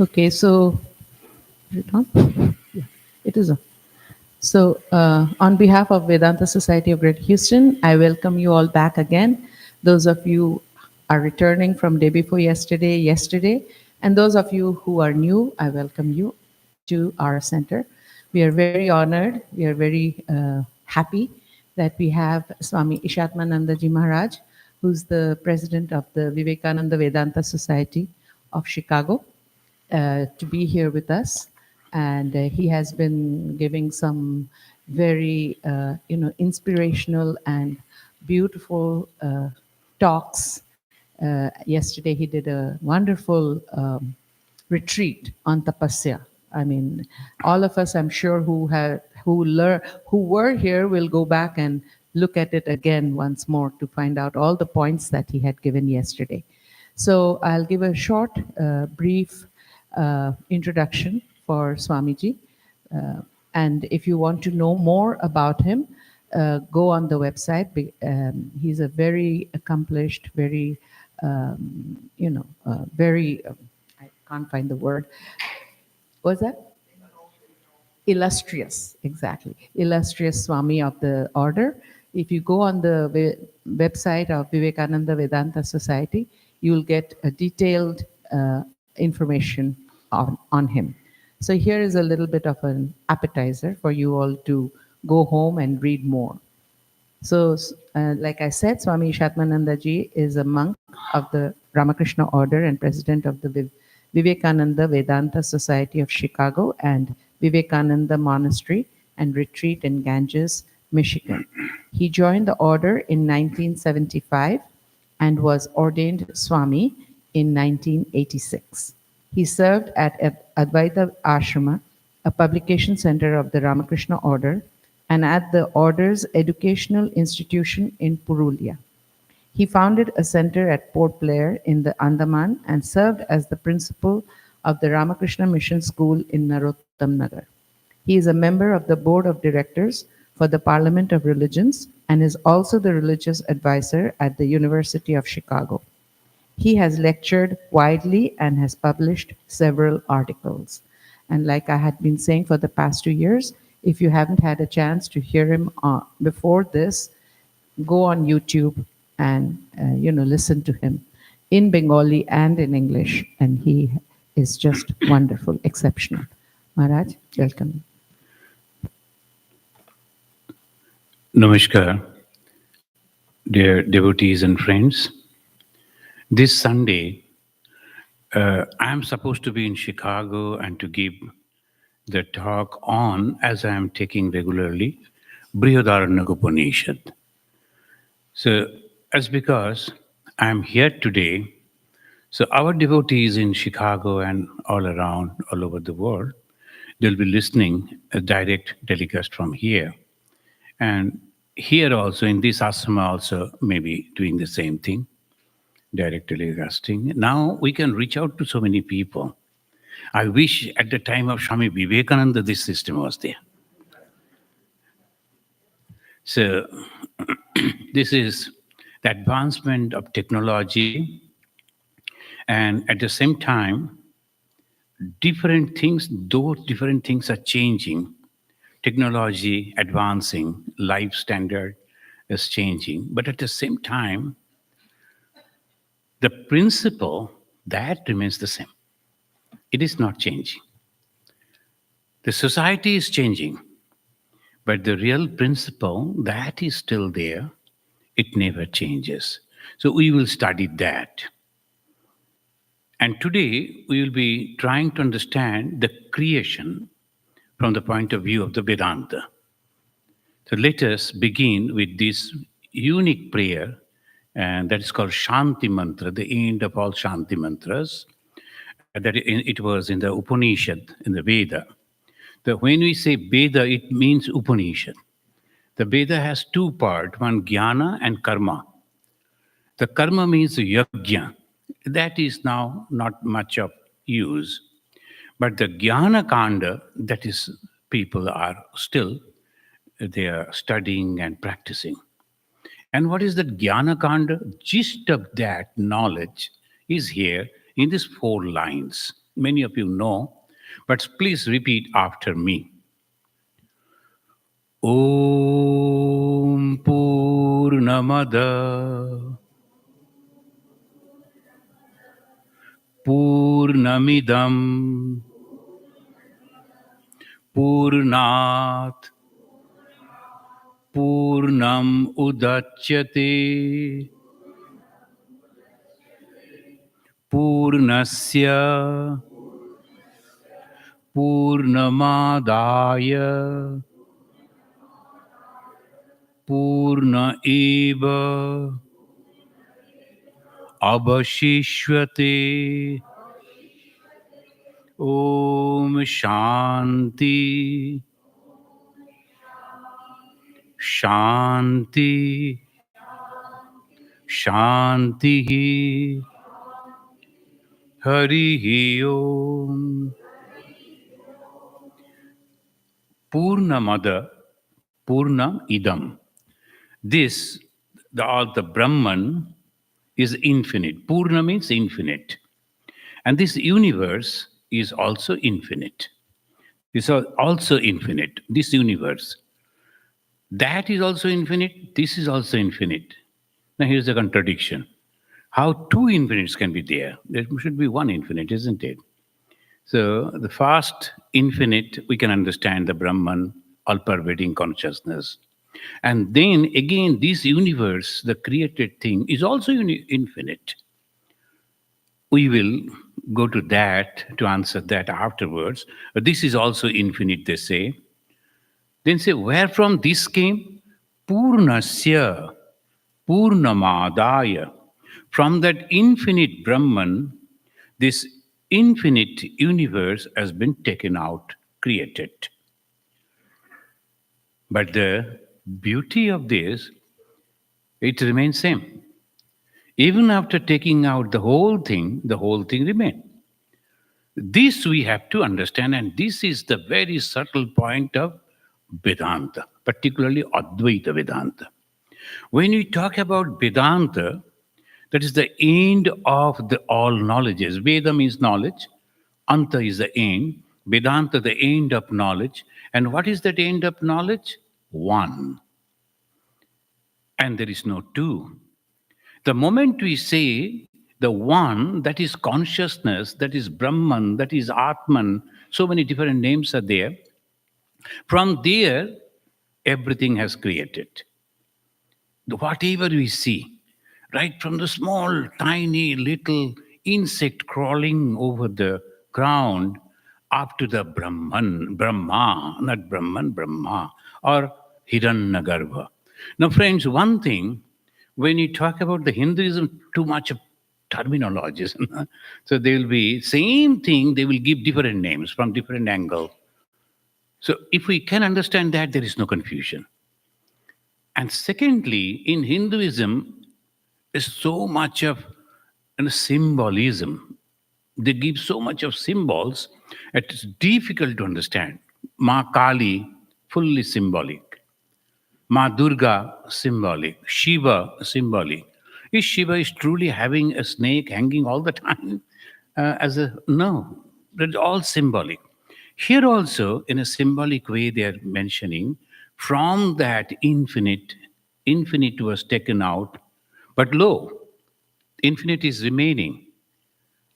Okay, so is it on? Yeah, it is on. So, on behalf of Vedanta Society of Greater Houston, I welcome you all back again. Those of you are returning from day before yesterday, and those of you who are new, I welcome you to our center. We are very honored, we are very happy that we have Swami Ishatmananda Ji Maharaj, who's the president of the Vivekananda Vedanta Society of Chicago, to be here with us. And he has been giving some very, inspirational and beautiful talks. Yesterday, he did a wonderful retreat on tapasya. I mean, all of us, I'm sure, who were here, will go back and look at it again once more to find out all the points that he had given yesterday. So I'll give a short, brief introduction for Swamiji. And if you want to know more about him, go on the website. He's a very accomplished, very, very, I can't find the word. What's that? Illustrious, exactly. Illustrious Swami of the order. If you go on the website of Vivekananda Vedanta Society, you'll get a detailed information on him. So here is a little bit of an appetizer for you all to go home and read more. So, like I said, Swami Ishatmananda Ji is a monk of the Ramakrishna Order and president of the Vivekananda Vedanta Society of Chicago and Vivekananda Monastery and Retreat in Ganges, Michigan. He joined the order in 1975 and was ordained Swami in 1986. He served at Advaita Ashrama, a publication center of the Ramakrishna Order, and at the Order's educational institution in Purulia. He founded a center at Port Blair in the Andaman and served as the principal of the Ramakrishna Mission School in Narottam Nagar. He is a member of the board of directors for the Parliament of Religions and is also the religious advisor at the University of Chicago. He has lectured widely and has published several articles. And like I had been saying for the past 2 years, if you haven't had a chance to hear him before this, go on YouTube and listen to him in Bengali and in English, and he is just wonderful, exceptional. Maharaj, welcome. Namaskar, dear devotees and friends. This Sunday, I am supposed to be in Chicago and to give the talk on, as I am taking regularly, Brihadaranyaka Upanishad. So, as because I am here today, so our devotees in Chicago and all around, all over the world, they'll be listening a direct telecast from here. And here also, in this ashrama also, maybe doing the same thing, direct telecasting. Now we can reach out to so many people. I wish at the time of Swami Vivekananda, this system was there. So this is the advancement of technology, and at the same time, different things are changing. Technology advancing, life standard is changing, but at the same time, the principle that remains the same. It is not changing. The society is changing, but the real principle that is still there, it never changes. So we will study that. And today we will be trying to understand the creation from the point of view of the Vedanta. So let us begin with this unique prayer, and that is called Shanti Mantra, the end of all Shanti Mantras. That it was in the Upanishad, in the Veda. When we say Veda, it means Upanishad. The Veda has two parts, one jnana and karma. The karma means yajna. That is now not much of use. But the jnana kanda, that is, people are still, they are studying and practicing. And what is the jnana kanda? Gist of that knowledge is here in these 4 lines. many of you know, but please repeat after me. Om Purnamada Purnamidam Purnat Purnam Udachyate Purnasya Purnamadaya Purna Eva Abhashishvate. Om Shanti Shanti Shanti Hari Om. Purnamada Purna Idam. This, the Brahman, is infinite. Purna means infinite. And this universe is also infinite. This is also infinite. This universe. That is also infinite. This is also infinite. Now here's the contradiction. How two infinites can be there? There should be one infinite, isn't it? So the first infinite, we can understand the Brahman, all-pervading consciousness. And then again, this universe, the created thing, is also infinite. We will go to that to answer that afterwards. But this is also infinite, they say. Then say, where from this came? Purnasya, Purnamadaya. From that infinite Brahman, this infinite universe has been taken out, created. But the beauty of this, it remains same. Even after taking out the whole thing remains. This we have to understand, and this is the very subtle point of Vedanta, particularly Advaita Vedanta. When we talk about Vedanta, that is the end of the all knowledges. Veda means knowledge, Anta is the end, Vedanta the end of knowledge. And what is that end of knowledge? One. And there is no two. The moment we say the one, that is consciousness, that is Brahman, that is Atman, so many different names are there. From there, everything has created. Whatever we see, right from the small, tiny, little insect crawling over the ground up to the Brahman, Brahma, not Brahman, Brahma, or Hiranyagarbha. Now, friends, one thing, when you talk about the Hinduism, too much of terminologies. So they will be same thing, they will give different names from different angle. So if we can understand that, there is no confusion. And secondly, in Hinduism, is so much of symbolism. They give so much of symbols, it's difficult to understand. Ma Kali, fully symbolic. Ma Durga, symbolic. Shiva, symbolic. Is Shiva is truly having a snake hanging all the time? No, it's all symbolic. Here also, in a symbolic way, they are mentioning from that infinite was taken out, but lo, infinite is remaining.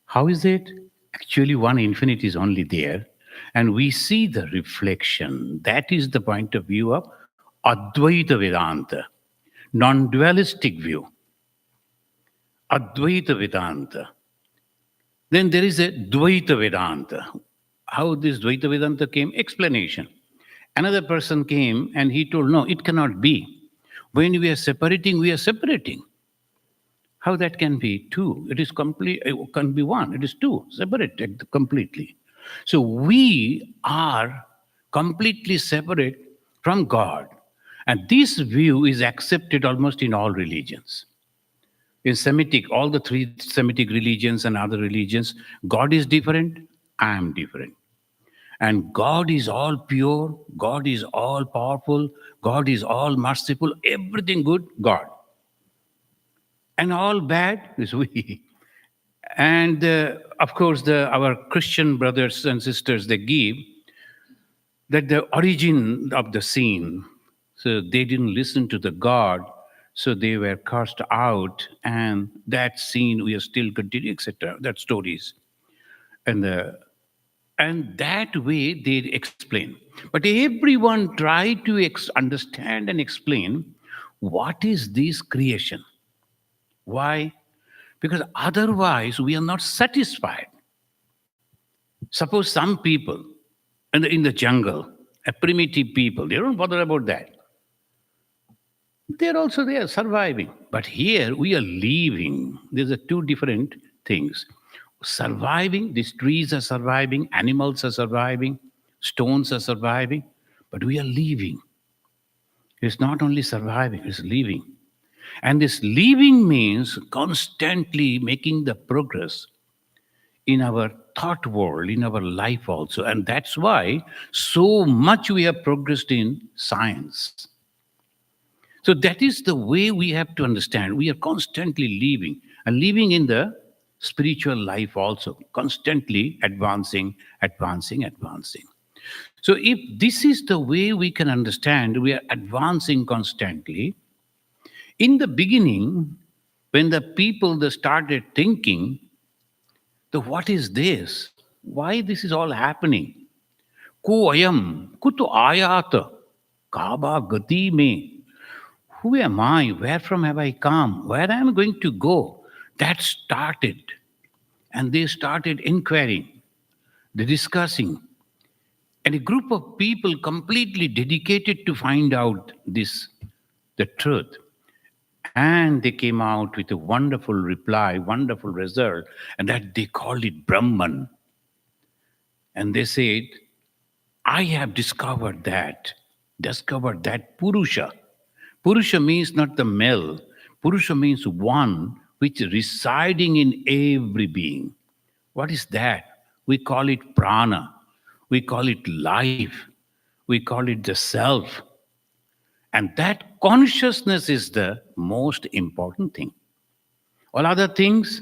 How is it? Actually, one infinite is only there, and we see the reflection. That is the point of view of Advaita Vedanta, non dualistic view. Advaita Vedanta. Then there is a Dvaita Vedanta. How this Dvaita Vedanta came? Explanation. Another person came and he told, no, it cannot be. When we are separating, we are separating. How that can be two? It is complete. It can be one. It is two, separated completely. So we are completely separate from God. And this view is accepted almost in all religions. In Semitic, all the three Semitic religions and other religions, God is different, I am different. And God is all pure, God is all powerful, God is all merciful, everything good, God. And all bad is we. And of course, our Christian brothers and sisters, they give that the origin of the sin. So they didn't listen to the God, so they were cast out, and that sin we are still continuing, etc. That stories, and and that way they explain. But everyone tried to understand and explain what is this creation. Why? Because otherwise we are not satisfied. Suppose some people in the jungle, a primitive people, they don't bother about that. They're also there surviving. But here we are living. There's a two different things. Surviving, these trees are surviving, animals are surviving, stones are surviving, but we are living. It's not only surviving, it's living. And this living means constantly making the progress in our thought world, in our life also. And that's why so much we have progressed in science. So that is the way we have to understand. We are constantly living and living in the spiritual life also, constantly advancing, advancing, advancing. So if this is the way we can understand, we are advancing constantly. In the beginning, when the people they started thinking, the what is this? Why this is all happening? Ko ayam, kuto ayata, kaba gati me. Who am I? Where from have I come? Where am I going to go? That started. And they started inquiring, the discussing. And a group of people completely dedicated to find out this, the truth. And they came out with a wonderful reply, wonderful result, and that they called it Brahman. And they said, I have discovered that Purusha. Purusha means not the male. Purusha means one which is residing in every being. What is that? We call it prana. We call it life. We call it the self. And that consciousness is the most important thing. All other things,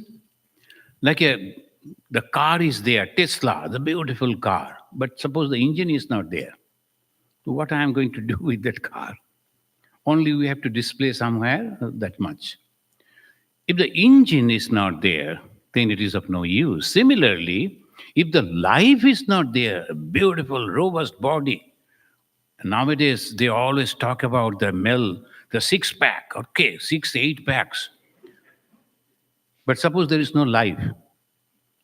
like the car is there, Tesla, the beautiful car. But suppose the engine is not there. What I am going to do with that car? Only we have to display somewhere that much. If the engine is not there, then it is of no use. Similarly, if the life is not there, a beautiful, robust body, nowadays they always talk about the male, the six pack, okay, 6, 8 packs. But suppose there is no life,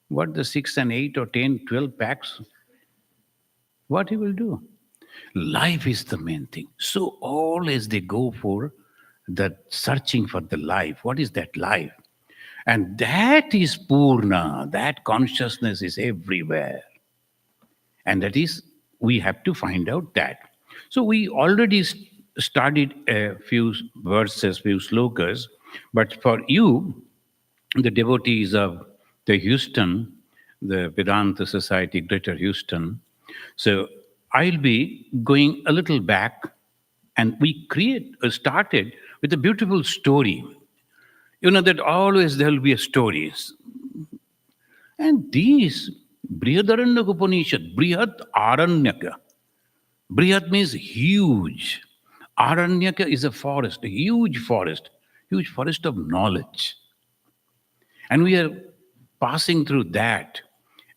what the 6 and 8 or 10, 12 packs, what he will do? Life is the main thing. So always they go for the searching for the life. What is that life? And that is Purna. That consciousness is everywhere. And that is, we have to find out that. So we already studied a few verses, few slokas, but for you, the devotees of the Houston, the Vedanta Society, Greater Houston, so I'll be going a little back, and we started with a beautiful story. You know that always there will be a stories. And these Brihadaranyaka Upanishad, Brihat Aranyaka. Brihat means huge. Aranyaka is a forest, a huge forest of knowledge. And we are passing through that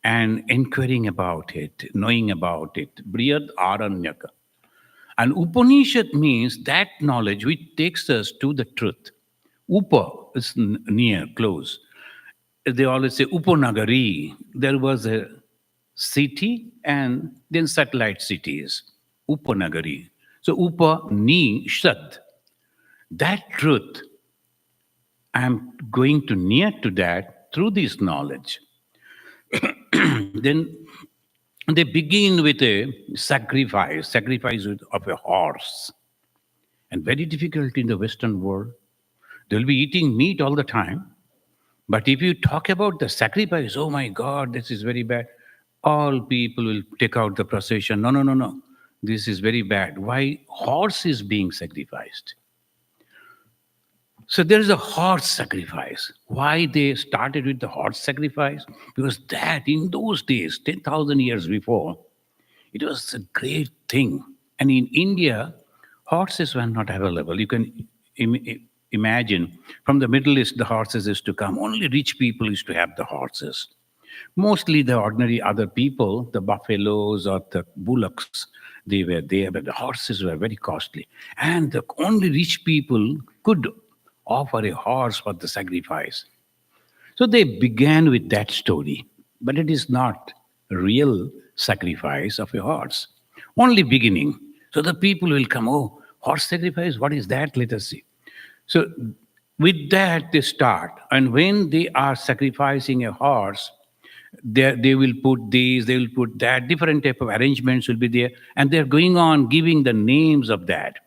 and inquiring about it, knowing about it. Brihat Aranyaka. And Upanishad means that knowledge which takes us to the truth. Upa is near, close. They always say Upanagari. There was a city and then satellite cities. Upanagari. So Upa Ni Shat. That truth, I am going to near to that through this knowledge. Then they begin with a sacrifice of a horse. And very difficult in the Western world. They'll be eating meat all the time. But if you talk about the sacrifice, oh my God, this is very bad. All people will take out the procession. No, no, no, no. This is very bad. Why horse is being sacrificed? So there is a horse sacrifice. Why they started with the horse sacrifice? Because that in those days, 10,000 years before, it was a great thing. And in India, horses were not available. You can imagine from the Middle East, the horses used to come. Only rich people used to have the horses. Mostly the ordinary other people, the buffaloes or the bullocks, they were there, but the horses were very costly. And the only rich people could offer a horse for the sacrifice. So they began with that story, but it is not a real sacrifice of a horse. Only beginning. So the people will come, oh, horse sacrifice, what is that? Let us see. So with that they start. And when they are sacrificing a horse, they will put this, they will put that, different type of arrangements will be there. And they're going on giving the names of that.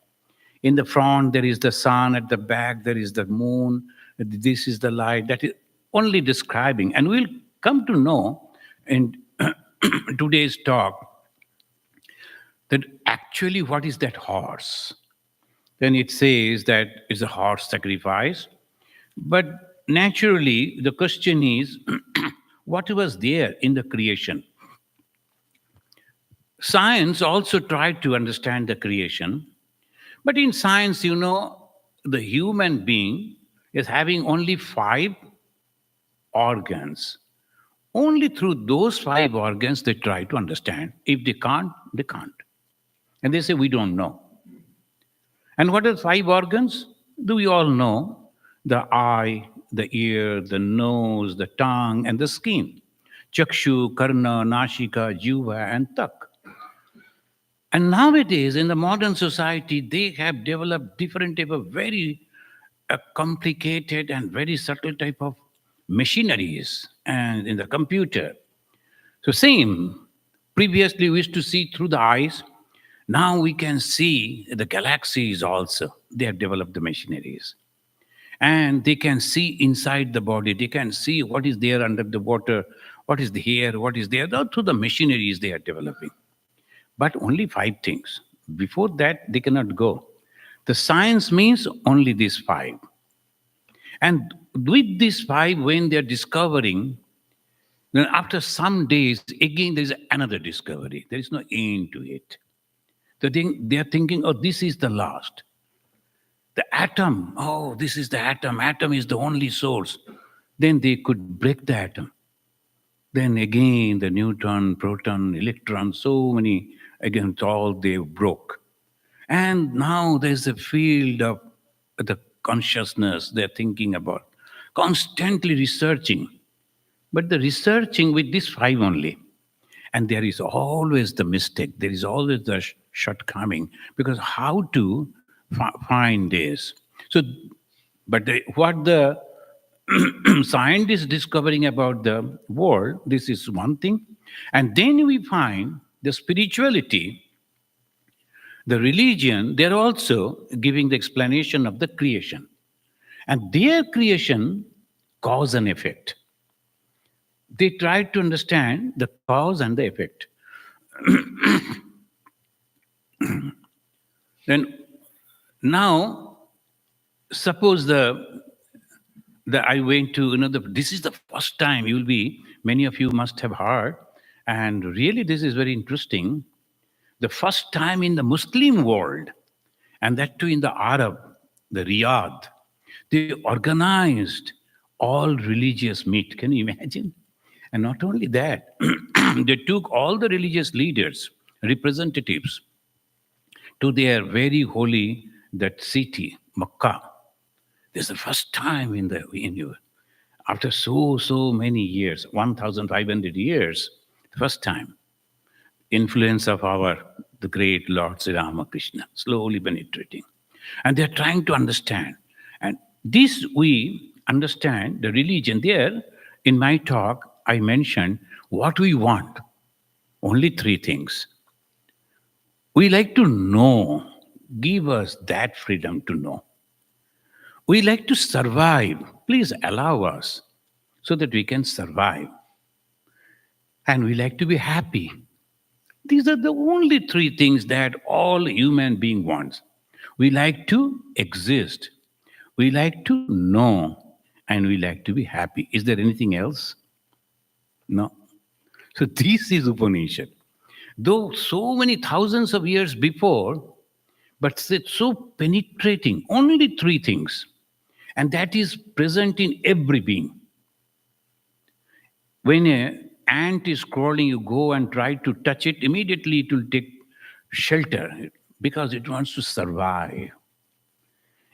In the front, there is the sun. At the back, there is the moon. This is the light. That is only describing. And we'll come to know in today's talk that actually what is that horse? Then it says that it's a horse sacrifice. But naturally, the question is what was there in the creation? Science also tried to understand the creation. But in science, the human being is having only 5 organs. Only through those 5 organs they try to understand. If they can't, they can't. And they say, we don't know. And what are 5 organs? Do we all know? The eye, the ear, the nose, the tongue, and the skin. Chakshu, Karna, Nashika, Jiva, and Tak. And nowadays, in the modern society, they have developed different type of very complicated and very subtle type of machineries and in the computer. So same, previously we used to see through the eyes. Now we can see the galaxies also. They have developed the machineries. And they can see inside the body. They can see what is there under the water, what is here, what is there. Through the machineries they are developing. But only 5 things. Before that, they cannot go. The science means only these 5. And with these 5, when they're discovering, then after some days, again, there is another discovery. There is no end to it. They are thinking, oh, this is the last. The atom, oh, this is the atom. Atom is the only source. Then they could break the atom. Then again, the neutron, proton, electron, so many, again, all they broke. And now there's a field of the consciousness they're thinking about, constantly researching. But the researching with these 5 only. And there is always the mistake, there is always the shortcoming, because how to find this? So, but what the scientists discovering about the world, this is one thing. And then we find the spirituality, the religion, they're also giving the explanation of the creation. And their creation, cause and effect. They try to understand the cause and the effect. Then now, suppose I went to, this is the first time you will be, many of you must have heard, and really this is very interesting. The first time in the Muslim world, and that too in the Arab, the Riyadh, they organized all religious meet. Can you imagine? And not only that, they took all the religious leaders, representatives, to their very holy that city, Makkah. This is the first time after so many years, 1,500 years, first time, influence of the great Lord Sri Ramakrishna, slowly penetrating. And they're trying to understand. And this we understand, the religion. There, in my talk, I mentioned what we want. Only 3 things. We like to know. Give us that freedom to know. We like to survive. Please allow us so that we can survive. And we like to be happy. These are the only 3 things that all human being wants. We like to exist. We like to know and we like to be happy. Is there anything else? No. So this is Upanishad. Though so many thousands of years before, but it's so penetrating. Only three things. And that is present in every being. When an ant is crawling, you go and try to touch it, immediately it will take shelter because it wants to survive.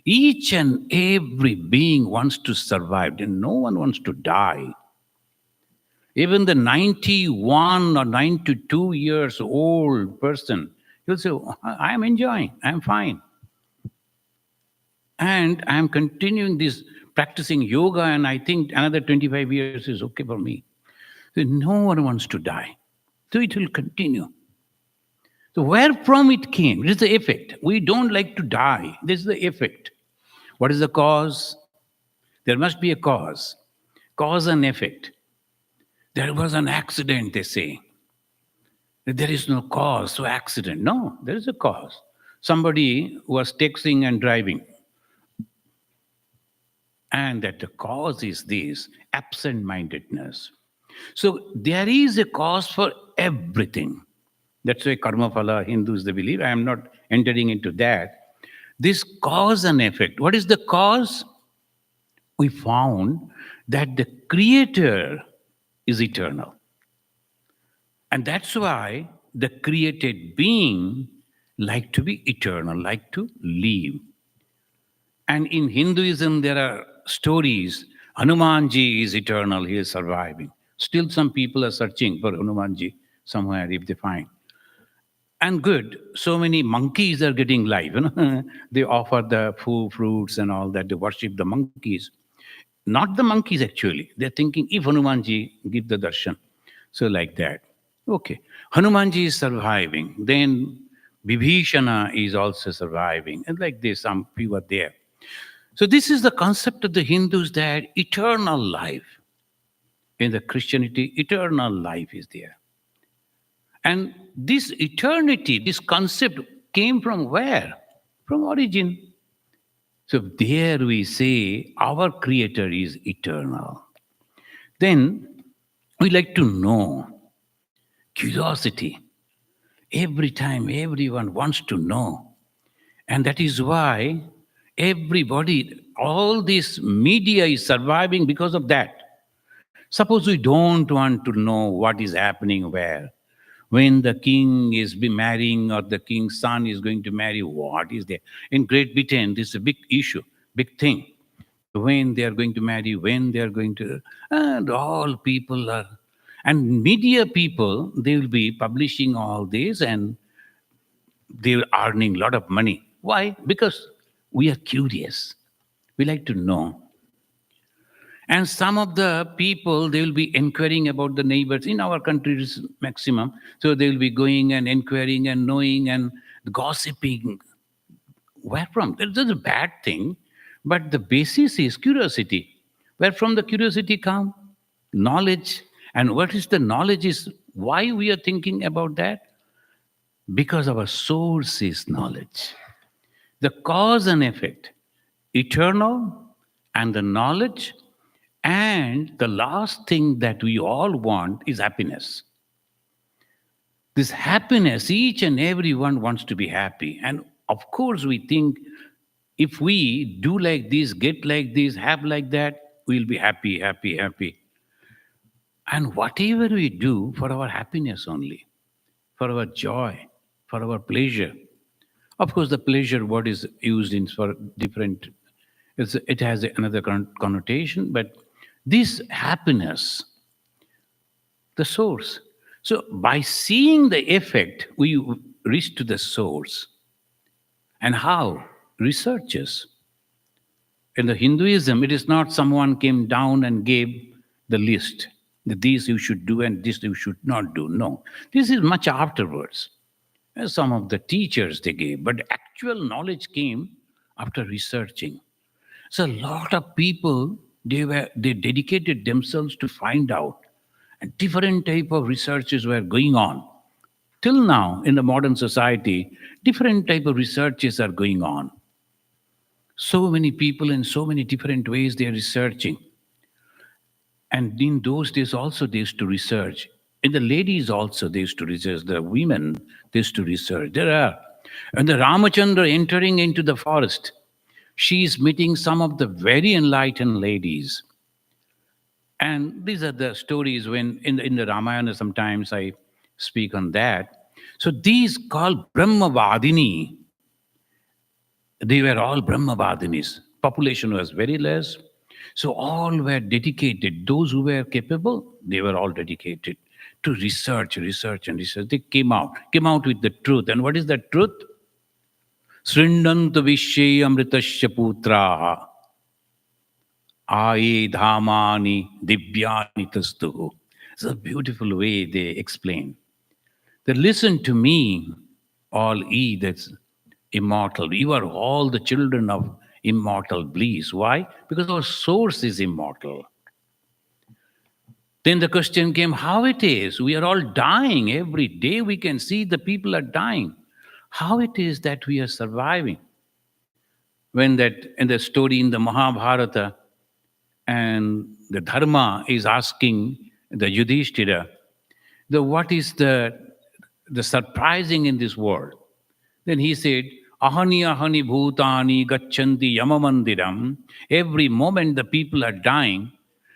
Each and every being wants to survive, and no one wants to die. Even the 91 or 92 years old person, he'll say, "Oh, I'm enjoying, I'm fine. And I'm continuing this practicing yoga, and I think another 25 years is okay for me." So no one wants to die. So it will continue. So where from it came? It is the effect. We don't like to die. This is the effect. What is the cause? There must be a cause. Cause and effect. There was an accident, they say. There is no cause, so accident. No, there is a cause. Somebody was texting and driving. And that the cause is this absent mindedness. So there is a cause for everything. That's why karma phala, Hindus, they believe. I am not entering into that. This cause and effect. What is the cause? We found that the creator is eternal. And that's why the created being like to be eternal, like to live. And in Hinduism, there are stories. Hanumanji is eternal, he is surviving. Still, some people are searching for Hanumanji somewhere if they find. And good, so many monkeys are getting live. They offer the fruits and all that, they worship the monkeys. Not the monkeys actually. They're thinking if Hanumanji give the darshan. So like that. Okay. Hanumanji is surviving. Then Vibhishana is also surviving. And like this, some few are there. So this is the concept of the Hindus that eternal life. In the Christianity, eternal life is there. And this eternity, this concept came from where? From origin. So there we say our creator is eternal. Then we like to know. Curiosity. Every time everyone wants to know. And that is why everybody, all this media is surviving because of that. Suppose we don't want to know what is happening where. When the king is be marrying or the king's son is going to marry, what is there? In Great Britain, this is a big issue, big thing. When they are going to marry, when they are going to, and all people are, and media people, they will be publishing all this and they are earning a lot of money. Why? Because we are curious. We like to know. And some of the people, they will be inquiring about the neighbors. In our country, it's maximum. So they will be going and inquiring and knowing and gossiping. Where from? That's a bad thing. But the basis is curiosity. Where from the curiosity come? Knowledge. And what is the knowledge is why we are thinking about that? Because our source is knowledge. The cause and effect, eternal, and the knowledge. And the last thing that we all want is happiness. This happiness, each and everyone wants to be happy. And of course, we think if we do like this, get like this, have like that, we'll be happy, happy, happy. And whatever we do for our happiness only, for our joy, for our pleasure. Of course, the pleasure word is used in for different, it has another connotation, but this happiness, the source. So by seeing the effect, we reach to the source. And how? Researchers. In the Hinduism, it is not someone came down and gave the list that this you should do and this you should not do. No, this is much afterwards. Some of the teachers they gave, but actual knowledge came after researching. So a lot of people they dedicated themselves to find out, and different type of researches were going on. Till now, in the modern society, different type of researches are going on. So many people in so many different ways they are researching. And in those days also they used to research. And the ladies also they used to research. The women they used to research. There are. And the Ramachandra entering into the forest, she is meeting some of the very enlightened ladies. And these are the stories when in the Ramayana sometimes I speak on that. So these called Brahmavadini, they were all Brahmavadinis. Population was very less. So all were dedicated. Those who were capable, they were all dedicated to research, research, and research. They came out with the truth. And what is the truth? Srindanta Vishye Amritasya Putraha Aye Dhamani Divyani Tastu. It's a beautiful way they explain. That listen to me, all ye that's immortal. You are all the children of immortal bliss. Why? Because our source is immortal. Then the question came how it is. We are all dying every day. We can see the people are dying. How it is that we are surviving? When that in the story in the Mahabharata, and the Dharma is asking the Yudhishthira, what is the surprising in this world? Then he said, Ahani ahani bhutani gachanti yamamandiram. Every moment the people are dying,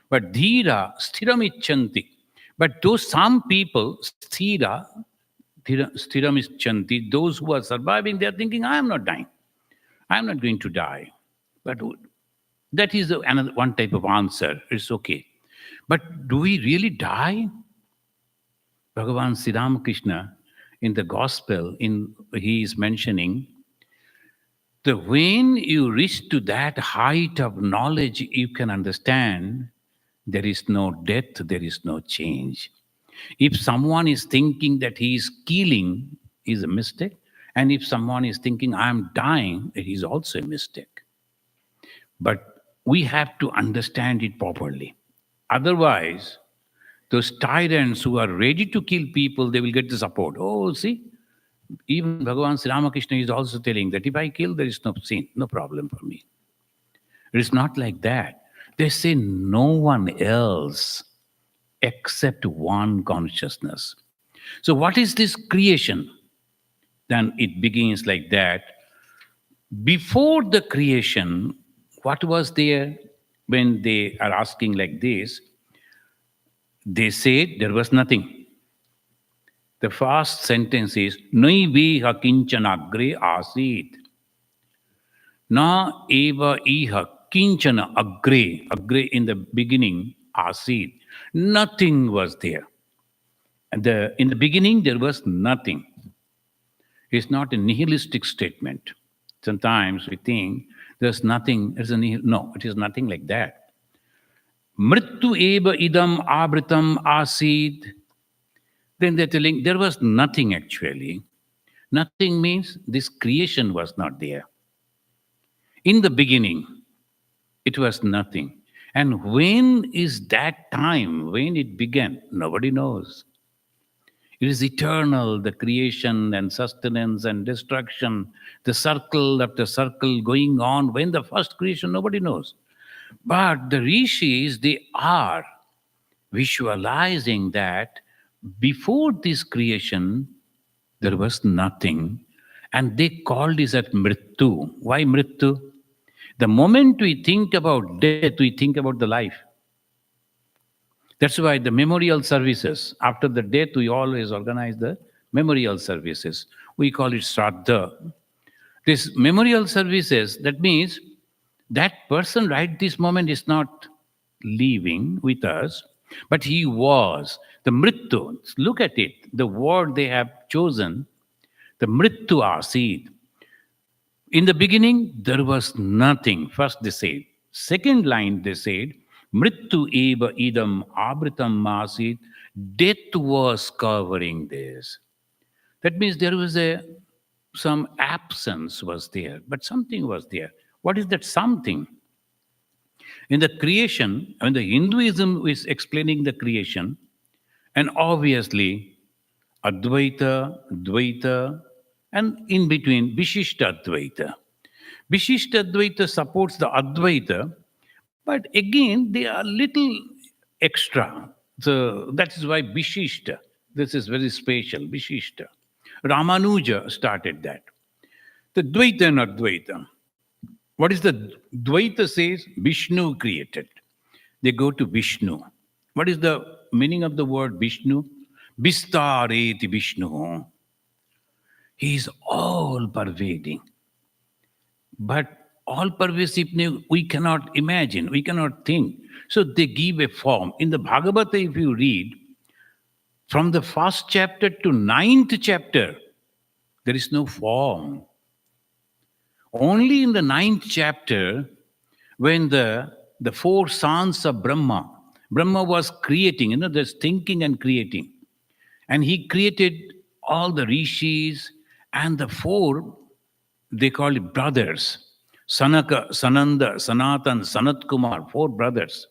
but dhira sthiramichanti. But those some people, sthiramichanti, those who are surviving, they are thinking, I am not dying. I am not going to die. But that is another one type of answer. It's okay. But do we really die? Bhagavan Sri Ramakrishna in the gospel, he is mentioning that when you reach to that height of knowledge, you can understand there is no death, there is no change. If someone is thinking that he is killing, is a mistake. And if someone is thinking I am dying, it is also a mistake. But we have to understand it properly. Otherwise, those tyrants who are ready to kill people, they will get the support. Oh, see, even Bhagavan Sri Ramakrishna is also telling that if I kill, there is no sin, no problem for me. It is not like that. They say no one else except one consciousness. So, what is this creation? Then it begins like that. Before the creation, what was there when they are asking like this? They said there was nothing. The first sentence is Naiveha kinchanagre asit. Na eva iha kinchana agre. Agre in the beginning, asit. Nothing was there. In the beginning, there was nothing. It's not a nihilistic statement. Sometimes we think there's nothing, no, it is nothing like that. Mrittu eva idam abritam asid. Then they're telling there was nothing actually. Nothing means this creation was not there. In the beginning, it was nothing. And when is that time, when it began? Nobody knows. It is eternal, the creation and sustenance and destruction, the circle after circle going on. When the first creation, nobody knows. But the rishis, they are visualizing that before this creation, there was nothing. And they called this at mrittu. Why mrittu? The moment we think about death, we think about the life. That's why the memorial services, after the death, we always organize the memorial services. We call it Shraddha. This memorial services, that means that person right this moment is not living with us, but he was. The mrittu, look at it, the word they have chosen, the mrittu asid. In the beginning, there was nothing. First they said. Second line they said, Mrittu eva idam abritam masid. Death was covering this. That means there was some absence was there, but something was there. What is that something? In the creation, when the Hinduism is explaining the creation, and obviously Advaita, Dvaita, and in between Vishishta Advaita. Vishishta Advaita supports the Advaita, but again, they are little extra. So that is why Vishishta, this is very special, Vishishta. Ramanuja started that. The Dvaita and Advaita. What is the Dvaita says? Vishnu created. They go to Vishnu. What is the meaning of the word Vishnu? Vistareti Vishnu. He is all pervading. But all pervasive we cannot imagine, we cannot think. So they give a form. In the Bhagavata, if you read, from the first chapter to ninth chapter, there is no form. Only in the ninth chapter, when the four sons of Brahma was creating, there's thinking and creating. And he created all the rishis and the four, they call it brothers. Sanaka, Sananda, Sanatan, Sanat Kumar, four brothers.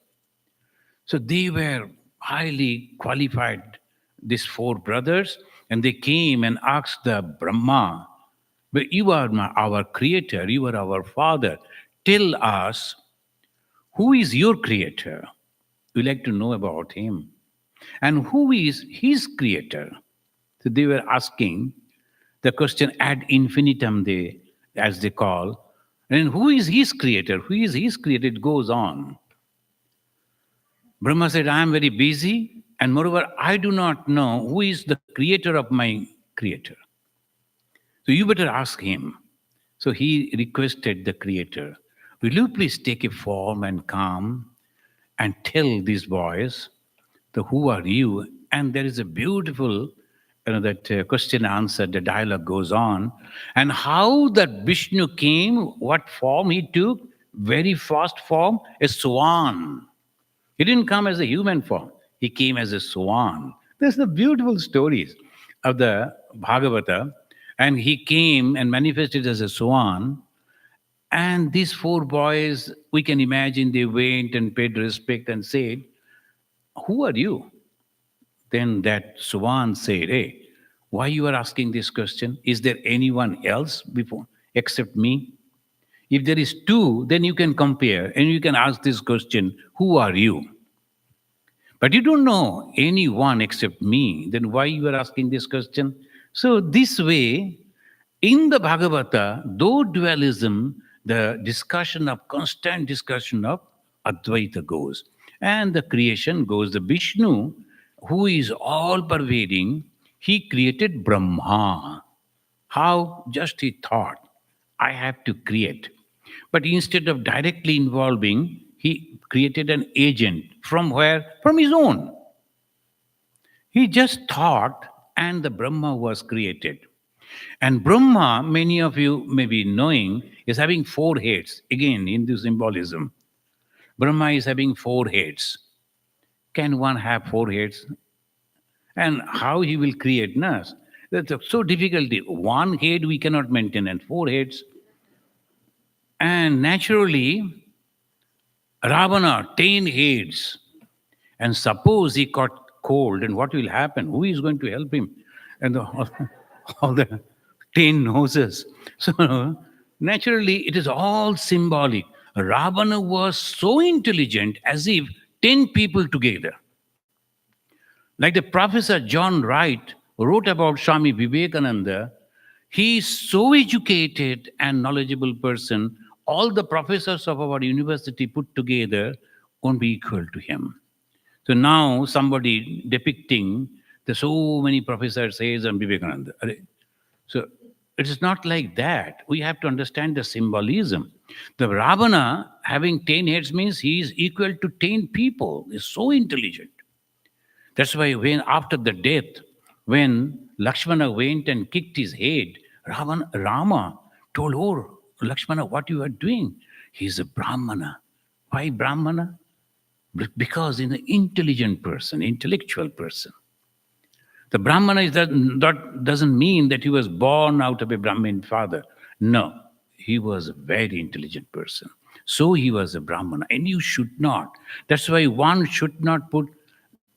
So they were highly qualified, these four brothers, and they came and asked the Brahma, but you are our creator, you are our father. Tell us, who is your creator? We like to know about him. And who is his creator? So they were asking the question ad infinitum, as they call. And who is his creator? Who is his creator? It goes on. Brahma said, I am very busy, and moreover, I do not know who is the creator of my creator. So you better ask him. So he requested the creator, will you please take a form and come and tell these boys, who are you? And there is a beautiful, that question answer, the dialogue goes on. And how that Vishnu came, what form he took, very fast form, a swan. He didn't come as a human form. He came as a swan. There's the beautiful stories of the Bhagavata. And he came and manifested as a swan. And these four boys, we can imagine they went and paid respect and said, who are you? Then that swan said, hey, why you are asking this question? Is there anyone else before except me? If there is two, then you can compare and you can ask this question, who are you? But you don't know anyone except me, then why you are asking this question? So this way, in the Bhagavata, though dualism, the constant discussion of Advaita goes. And the creation goes. The Vishnu, who is all pervading, he created Brahma. How? Just he thought, I have to create. But instead of directly involving, he created an agent. From where? From his own. He just thought, and the Brahma was created. And Brahma, many of you may be knowing, is having four heads. Again, Hindu symbolism. Brahma is having four heads. Can one have four heads? And how he will create nas? That's so difficult. One head we cannot maintain, and four heads. And naturally, Ravana, 10 heads. And suppose he caught cold, and what will happen? Who is going to help him? And all the 10 noses. So naturally, it is all symbolic. Ravana was so intelligent as if 10 people together. Like the Professor John Wright wrote about Swami Vivekananda, he is so educated and knowledgeable person, all the professors of our university put together won't be equal to him. So now somebody depicting the so many professors says on Vivekananda. So it is not like that. We have to understand the symbolism. The Ravana having 10 heads means he is equal to 10 people. He is so intelligent. That's why when after the death, when Lakshmana went and kicked his head, Rama told, oh, Lakshmana, what you are doing? He's a Brahmana. Why Brahmana? Because he's an intelligent person, intellectual person. The Brahmana that doesn't mean that he was born out of a Brahmin father. No, he was a very intelligent person. So he was a Brahmana, and you should not. That's why one should not put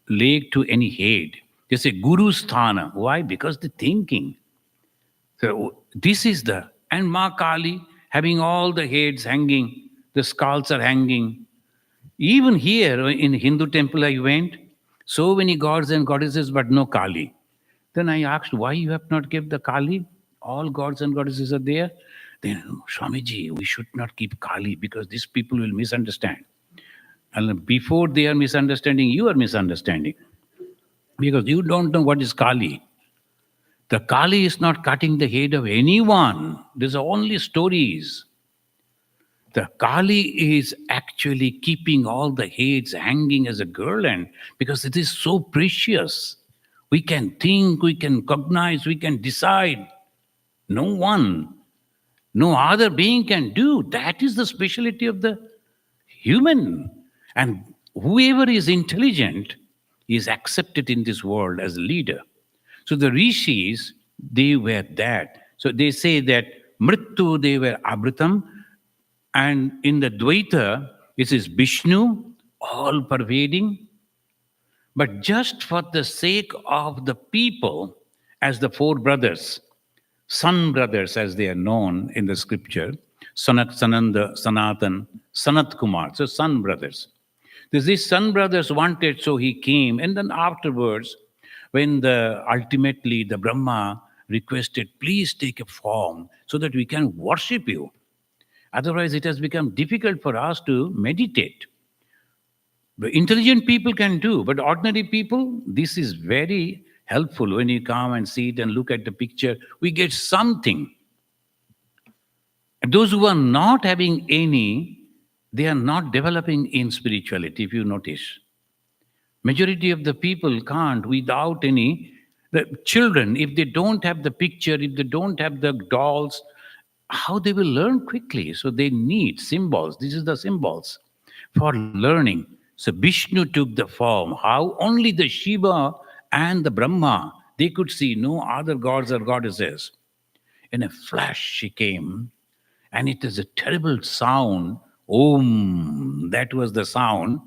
leg to any head. They say Guru Sthana. Why? Because the thinking. So this is and Ma Kali having all the heads hanging, the skulls are hanging. Even here in Hindu temple I went, so many gods and goddesses, but no Kali. Then I asked, why you have not kept the Kali? All gods and goddesses are there. Then, Swamiji, we should not keep Kali because these people will misunderstand. And before they are misunderstanding, you are misunderstanding. Because you don't know what is Kali. The Kali is not cutting the head of anyone. These are only stories. The Kali is actually keeping all the heads hanging as a garland because it is so precious. We can think, we can cognize, we can decide. No one, no other being can do. That is the specialty of the human. And whoever is intelligent is accepted in this world as a leader. So the rishis, they were that. So they say that Mrittu, they were Abritam, and in the Dvaita, it is Vishnu, all pervading. But just for the sake of the people, as the four brothers, son brothers as they are known in the scripture, Sanat, Sananda, Sanatan, Sanat Kumar, so son brothers. These son brothers wanted, so he came. And then afterwards, when ultimately the Brahma requested, please take a form so that we can worship you. Otherwise, it has become difficult for us to meditate. The intelligent people can do, but ordinary people, this is very helpful. When you come and sit and look at the picture, we get something. And those who are not having any, they are not developing in spirituality, if you notice. Majority of the people can't without any. The children, if they don't have the picture, if they don't have the dolls, how they will learn quickly? So they need symbols. This is the symbols for learning. So Vishnu took the form. How only the Shiva and the Brahma, they could see, no other gods or goddesses. In a flash she came, and it is a terrible sound. Om, that was the sound.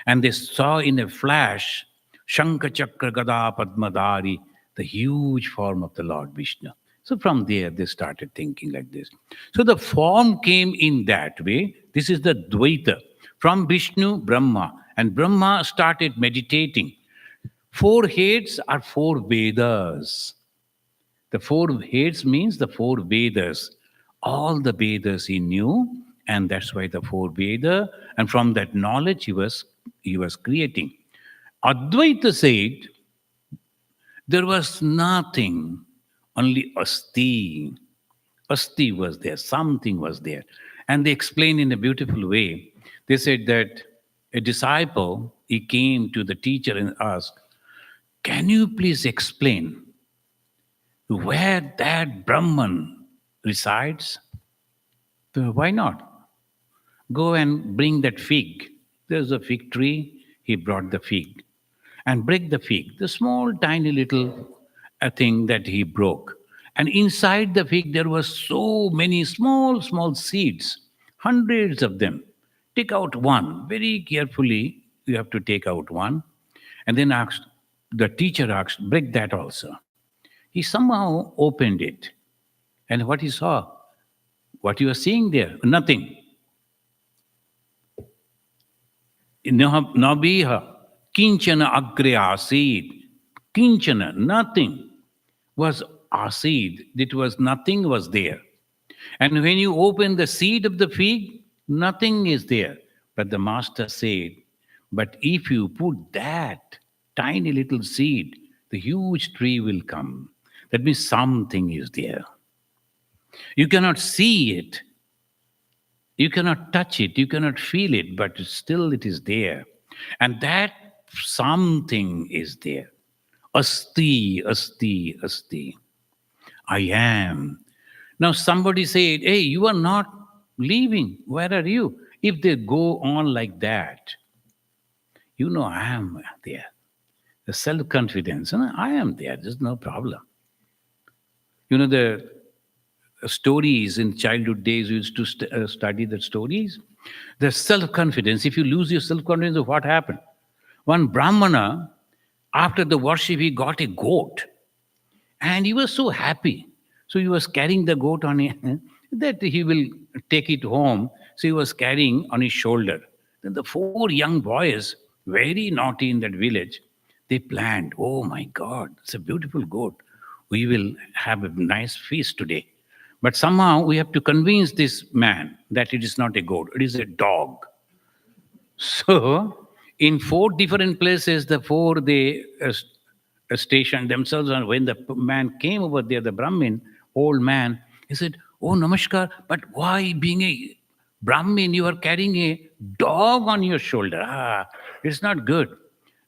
And they saw in a flash Shankha Chakra Gada Padmadari, the huge form of the Lord Vishnu. So from there they started thinking like this. So the form came in that way. This is the Dvaita. From Vishnu, Brahma. And Brahma started meditating. 4 heads are 4 Vedas. The 4 heads means the 4 Vedas. All the Vedas he knew, and that's why the 4 Veda. And from that knowledge he was creating. Advaita said there was nothing, only Asti. Asti was there, something was there. And they explained in a beautiful way. They said that a disciple, he came to the teacher and asked, can you please explain where that Brahman resides? So why not? Go and bring that fig. There's a fig tree. He brought the fig. And break the fig, the small, tiny little thing that he broke. And inside the fig, there were so many small, small seeds, hundreds of them. Take out one. Very carefully, you have to take out one. And then the teacher asked, break that also. He somehow opened it. And what he saw, what you are seeing there, nothing. Nabiha, kinchana agre asid. Kinchana, nothing was asid. It was nothing was there. And when you open the seed of the fig, nothing is there. But the master said, but if you put that tiny little seed, the huge tree will come. That means something is there. You cannot see it. You cannot touch it. You cannot feel it, but still it is there. And that something is there. Asti, asti, asti. I am. Now somebody said, hey, you are not leaving. Where are you? If they go on like that, you know I am there. The self-confidence, I am there. There's no problem. You know, the stories in childhood days, we used to study the stories. The self-confidence, if you lose your self-confidence, what happened? One Brahmana, after the worship, he got a goat. And he was so happy. So he was carrying the goat on that he will take it home. So he was carrying on his shoulder. Then the four young boys, very naughty in that village, they planned, oh my God, it's a beautiful goat. We will have a nice feast today. But somehow we have to convince this man that it is not a goat, it is a dog. So, in four different places, the four they stationed themselves. And when the man came over there, the Brahmin, old man, he said, "Oh, Namaskar, but why, being a Brahmin, you are carrying a dog on your shoulder? Ah, it's not good.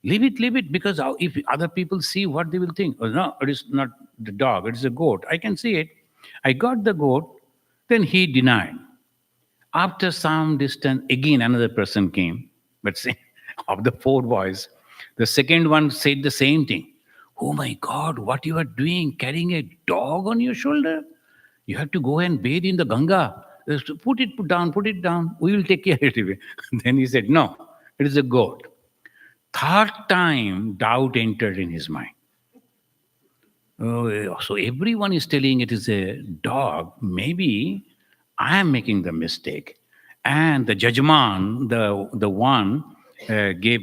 Leave it, because if other people see what they will think. Oh, no, it is not the dog, it is a goat. I can see it. I got the goat." Then he denied. After some distance, again another person came, but of the four boys, the second one said the same thing. Oh my God, what you are doing, carrying a dog on your shoulder? You have to go and bathe in the Ganga. Just put it down. We will take care of it. Then he said, no, it is a goat. Third time, doubt entered in his mind. Oh, so everyone is telling it is a dog. Maybe I am making the mistake. And the judgment, the one gave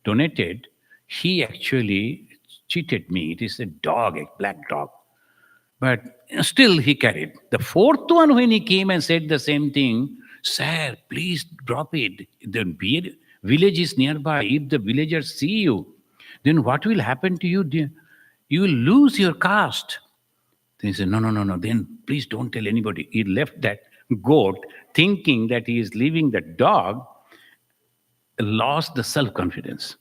donated, he actually cheated me. It is a dog, a black dog. But still he carried. The fourth one, when he came and said the same thing, sir, please drop it. The village is nearby. If the villagers see you, then what will happen to you? You will lose your caste. Then he said, no, no, no, no. Then please don't tell anybody. He left that goat thinking that he is leaving the dog, lost the self confidence.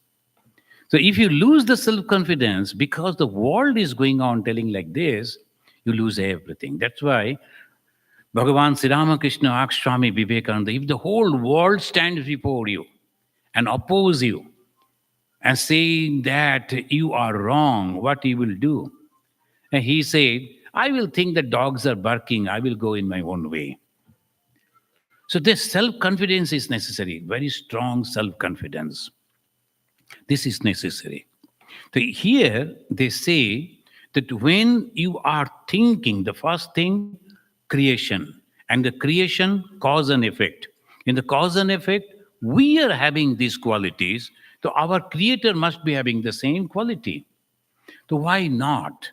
So if you lose the self confidence because the world is going on telling like this, you lose everything. That's why Bhagavan Sri Ramakrishna asked Swami Vivekananda, if the whole world stands before you and oppose you and saying that you are wrong, what you will do? And he said, I will think the dogs are barking, I will go in my own way. So this self-confidence is necessary, very strong self-confidence. This is necessary. So here they say that when you are thinking, the first thing, creation, and the creation, cause and effect. In the cause and effect, we are having these qualities, so our creator must be having the same quality. So why not?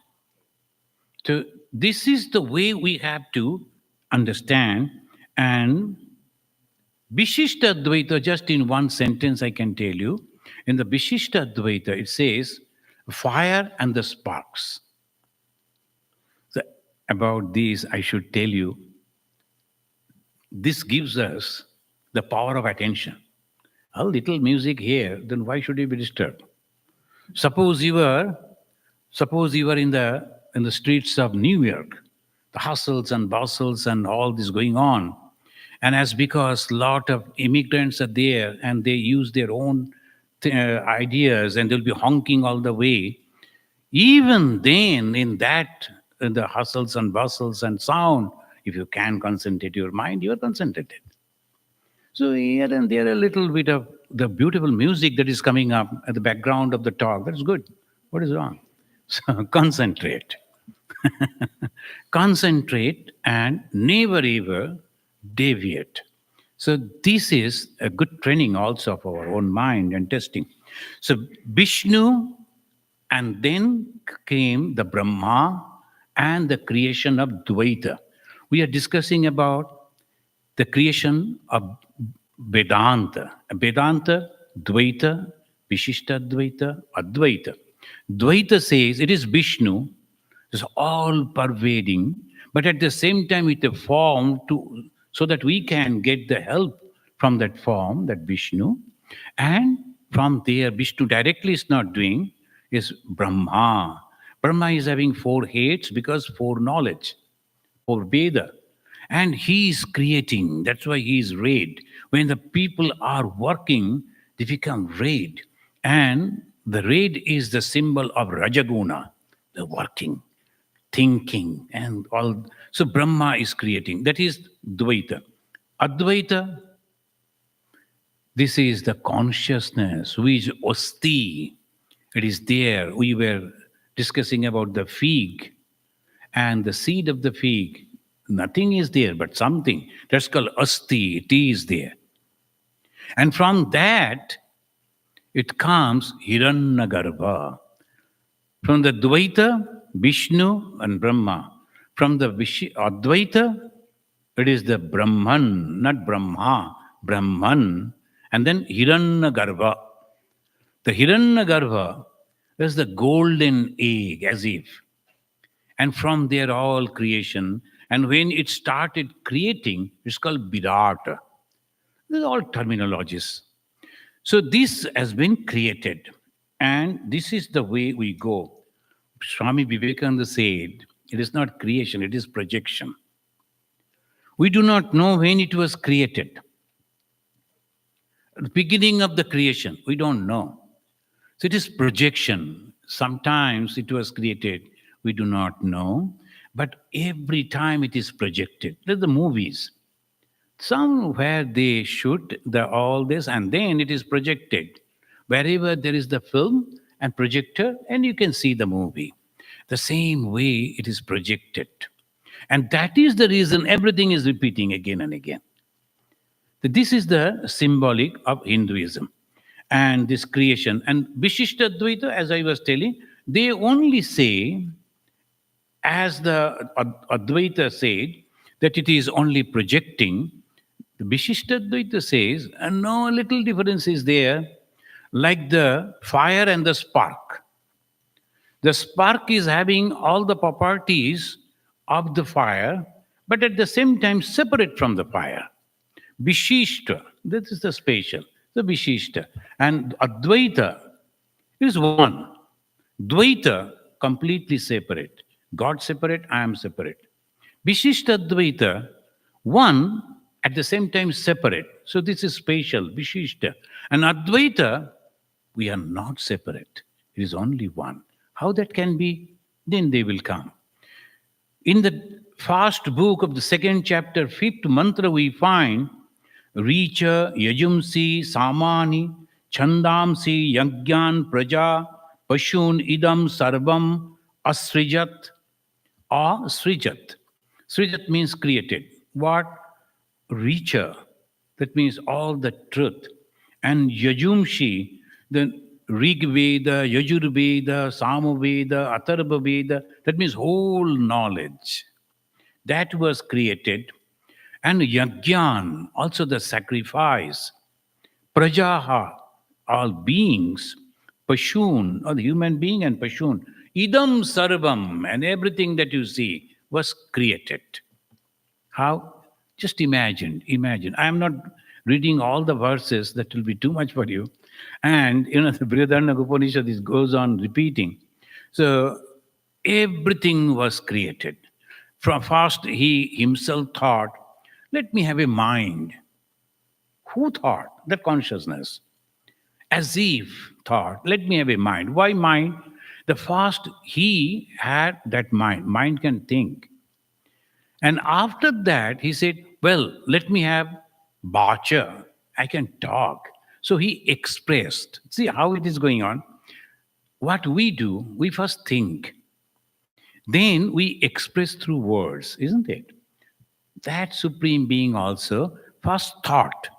So this is the way we have to understand. And Vishishta Advaita, just in one sentence, I can tell you. In the Vishishta Advaita, it says, fire and the sparks. So about this, I should tell you, this gives us the power of attention. A little music here, then why should you be disturbed? Suppose you were, suppose you were in the streets of New York, the hustles and bustles and all this going on, and as because lot of immigrants are there and they use their own ideas and they'll be honking all the way. Even then, in the hustles and bustles and sound, if you can concentrate your mind, you are concentrated. So here and there, a little bit of the beautiful music that is coming up at the background of the talk. That's good. What is wrong? So concentrate. Concentrate and never ever deviate. So this is a good training also of our own mind and testing. So Vishnu, and then came the Brahma and the creation of Dvaita. We are discussing about the creation of Vedanta. Vedanta, Dvaita, Vishishta Dvaita, Advaita. Dvaita says it is Vishnu, it's all pervading, but at the same time it a form to so that we can get the help from that form, that Vishnu. And from there, Vishnu directly is not doing, is Brahma. Brahma is having four heads because four knowledge, four Veda. And he is creating. That's why he is red. When the people are working, they become red. And the red is the symbol of Rajaguna, the working, thinking, and all. So Brahma is creating. That is Dvaita. Advaita, this is the consciousness, which is Osti. It is there. We were discussing about the fig and the seed of the fig. Nothing is there, but something. That's called asti. It is there. And from that, it comes Hiranyagarbha. From the Dvaita, Vishnu and Brahma. From the Advaita, it is the Brahman, not Brahma, Brahman. And then Hiranyagarbha. The Hiranyagarbha is the golden egg, as if. And from there, all creation. And when it started creating, it's called Virata. These are all terminologies. So this has been created. And this is the way we go. Swami Vivekananda said, it is not creation, it is projection. We do not know when it was created. The beginning of the creation, we don't know. So it is projection. Sometimes it was created, we do not know. But every time it is projected. There's the movies. Somewhere they shoot all this and then it is projected. Wherever there is the film and projector, and you can see the movie. The same way it is projected. And that is the reason everything is repeating again and again. This is the symbolic of Hinduism and this creation. And Vishishtadvaita, as I was telling, they only say, as the Advaita said, that it is only projecting. The Vishishtadvaita says, no little difference is there, like the fire and the spark. The spark is having all the properties of the fire, but at the same time separate from the fire. Vishishta, this is the special, the Vishishta. And Advaita is one. Dvaita, completely separate. God separate, I am separate. Vishishta Advaita, one at the same time separate. So this is special, Vishishta. And Advaita, we are not separate. It is only one. How that can be? Then they will come. In the first book of the second chapter, fifth mantra, we find Richa, Yajumsi, Samani, Chandamsi, Yagyan, Praja, Pashun, Idam, Sarvam, Asrijat, or Srijat. Srijat means created. What? Richa. That means all the truth. And Yajumshi, the Rig Veda, Yajur Veda, Sama Veda, Atharva Veda, that means whole knowledge. That was created. And Yagyan, also the sacrifice. Prajaha, all beings. Pashun, or the human being and Pashun. Idam Sarvam, and everything that you see was created. How? Just imagine. I am not reading all the verses, that will be too much for you. And, the Brihadaranyaka Upanishad, this goes on repeating. So, everything was created. From first, he himself thought, let me have a mind. Who thought? The consciousness. As if thought, let me have a mind. Why mind? The first, he had that mind. Mind can think. And after that, he said, well, let me have bacha. I can talk. So he expressed. See how it is going on. What we do, we first think. Then we express through words, isn't it? That Supreme Being also first thought.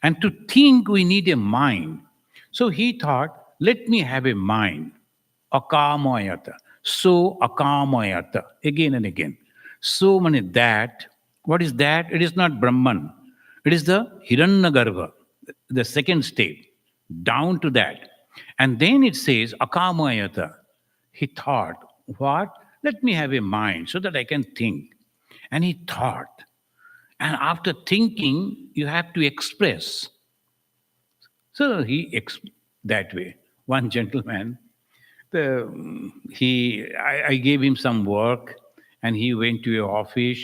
And to think, we need a mind. So he thought, let me have a mind. Akamayata. So akamayata. Again and again. So many that. What is that? It is not Brahman. It is the Hiranyagarbha, the second state, down to that. And then it says, Akamayata. He thought, what? Let me have a mind so that I can think. And he thought. And after thinking, you have to express. So that way. One gentleman, I gave him some work, and he went to an office,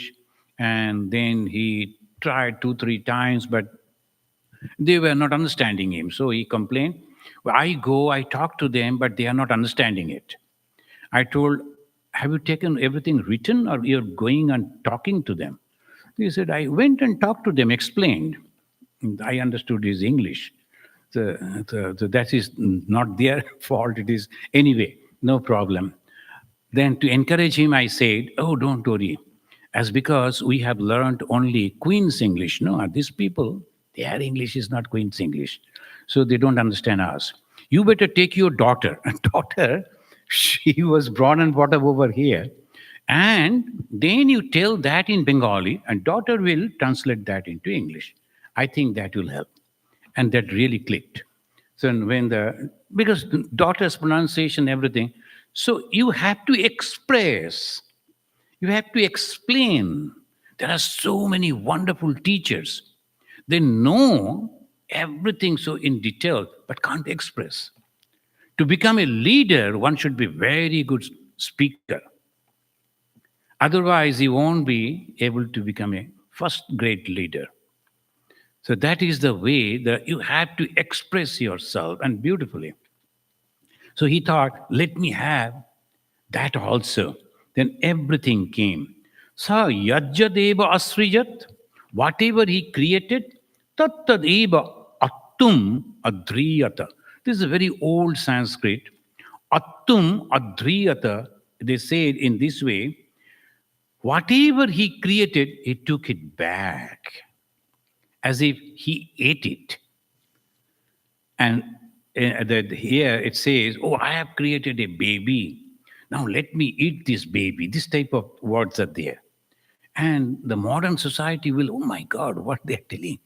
and then he tried 2-3 times, but they were not understanding him. So he complained. Well, I talk to them, but they are not understanding it. I told, have you taken everything written, or you're going and talking to them? He said, I went and talked to them, explained. I understood his English. So that is not their fault. It is anyway, no problem. Then to encourage him, I said, oh, don't worry. as because we have learned only Queen's English. No, these people, their English is not Queen's English. So they don't understand us. You better take your daughter. Daughter, she was born and brought up over here. And then you tell that in Bengali, and daughter will translate that into English. I think that will help. And that really clicked. So when because the daughter's pronunciation, everything, so you have to express, you have to explain. There are so many wonderful teachers. They know everything so in detail, but can't express. To become a leader, one should be very good speaker. Otherwise, you won't be able to become a first great leader. So that is the way that you have to express yourself and beautifully. So he thought, let me have that also. Then everything came. Sa yajjadeva asrijat, whatever he created, tattadeva attum adriyata. This is a very old Sanskrit. Attum adriyata, they say it in this way, whatever he created, he took it back as if he ate it. And here it says, oh, I have created a baby. Now let me eat this baby. This type of words are there. And the modern society will, oh my God, what they're telling.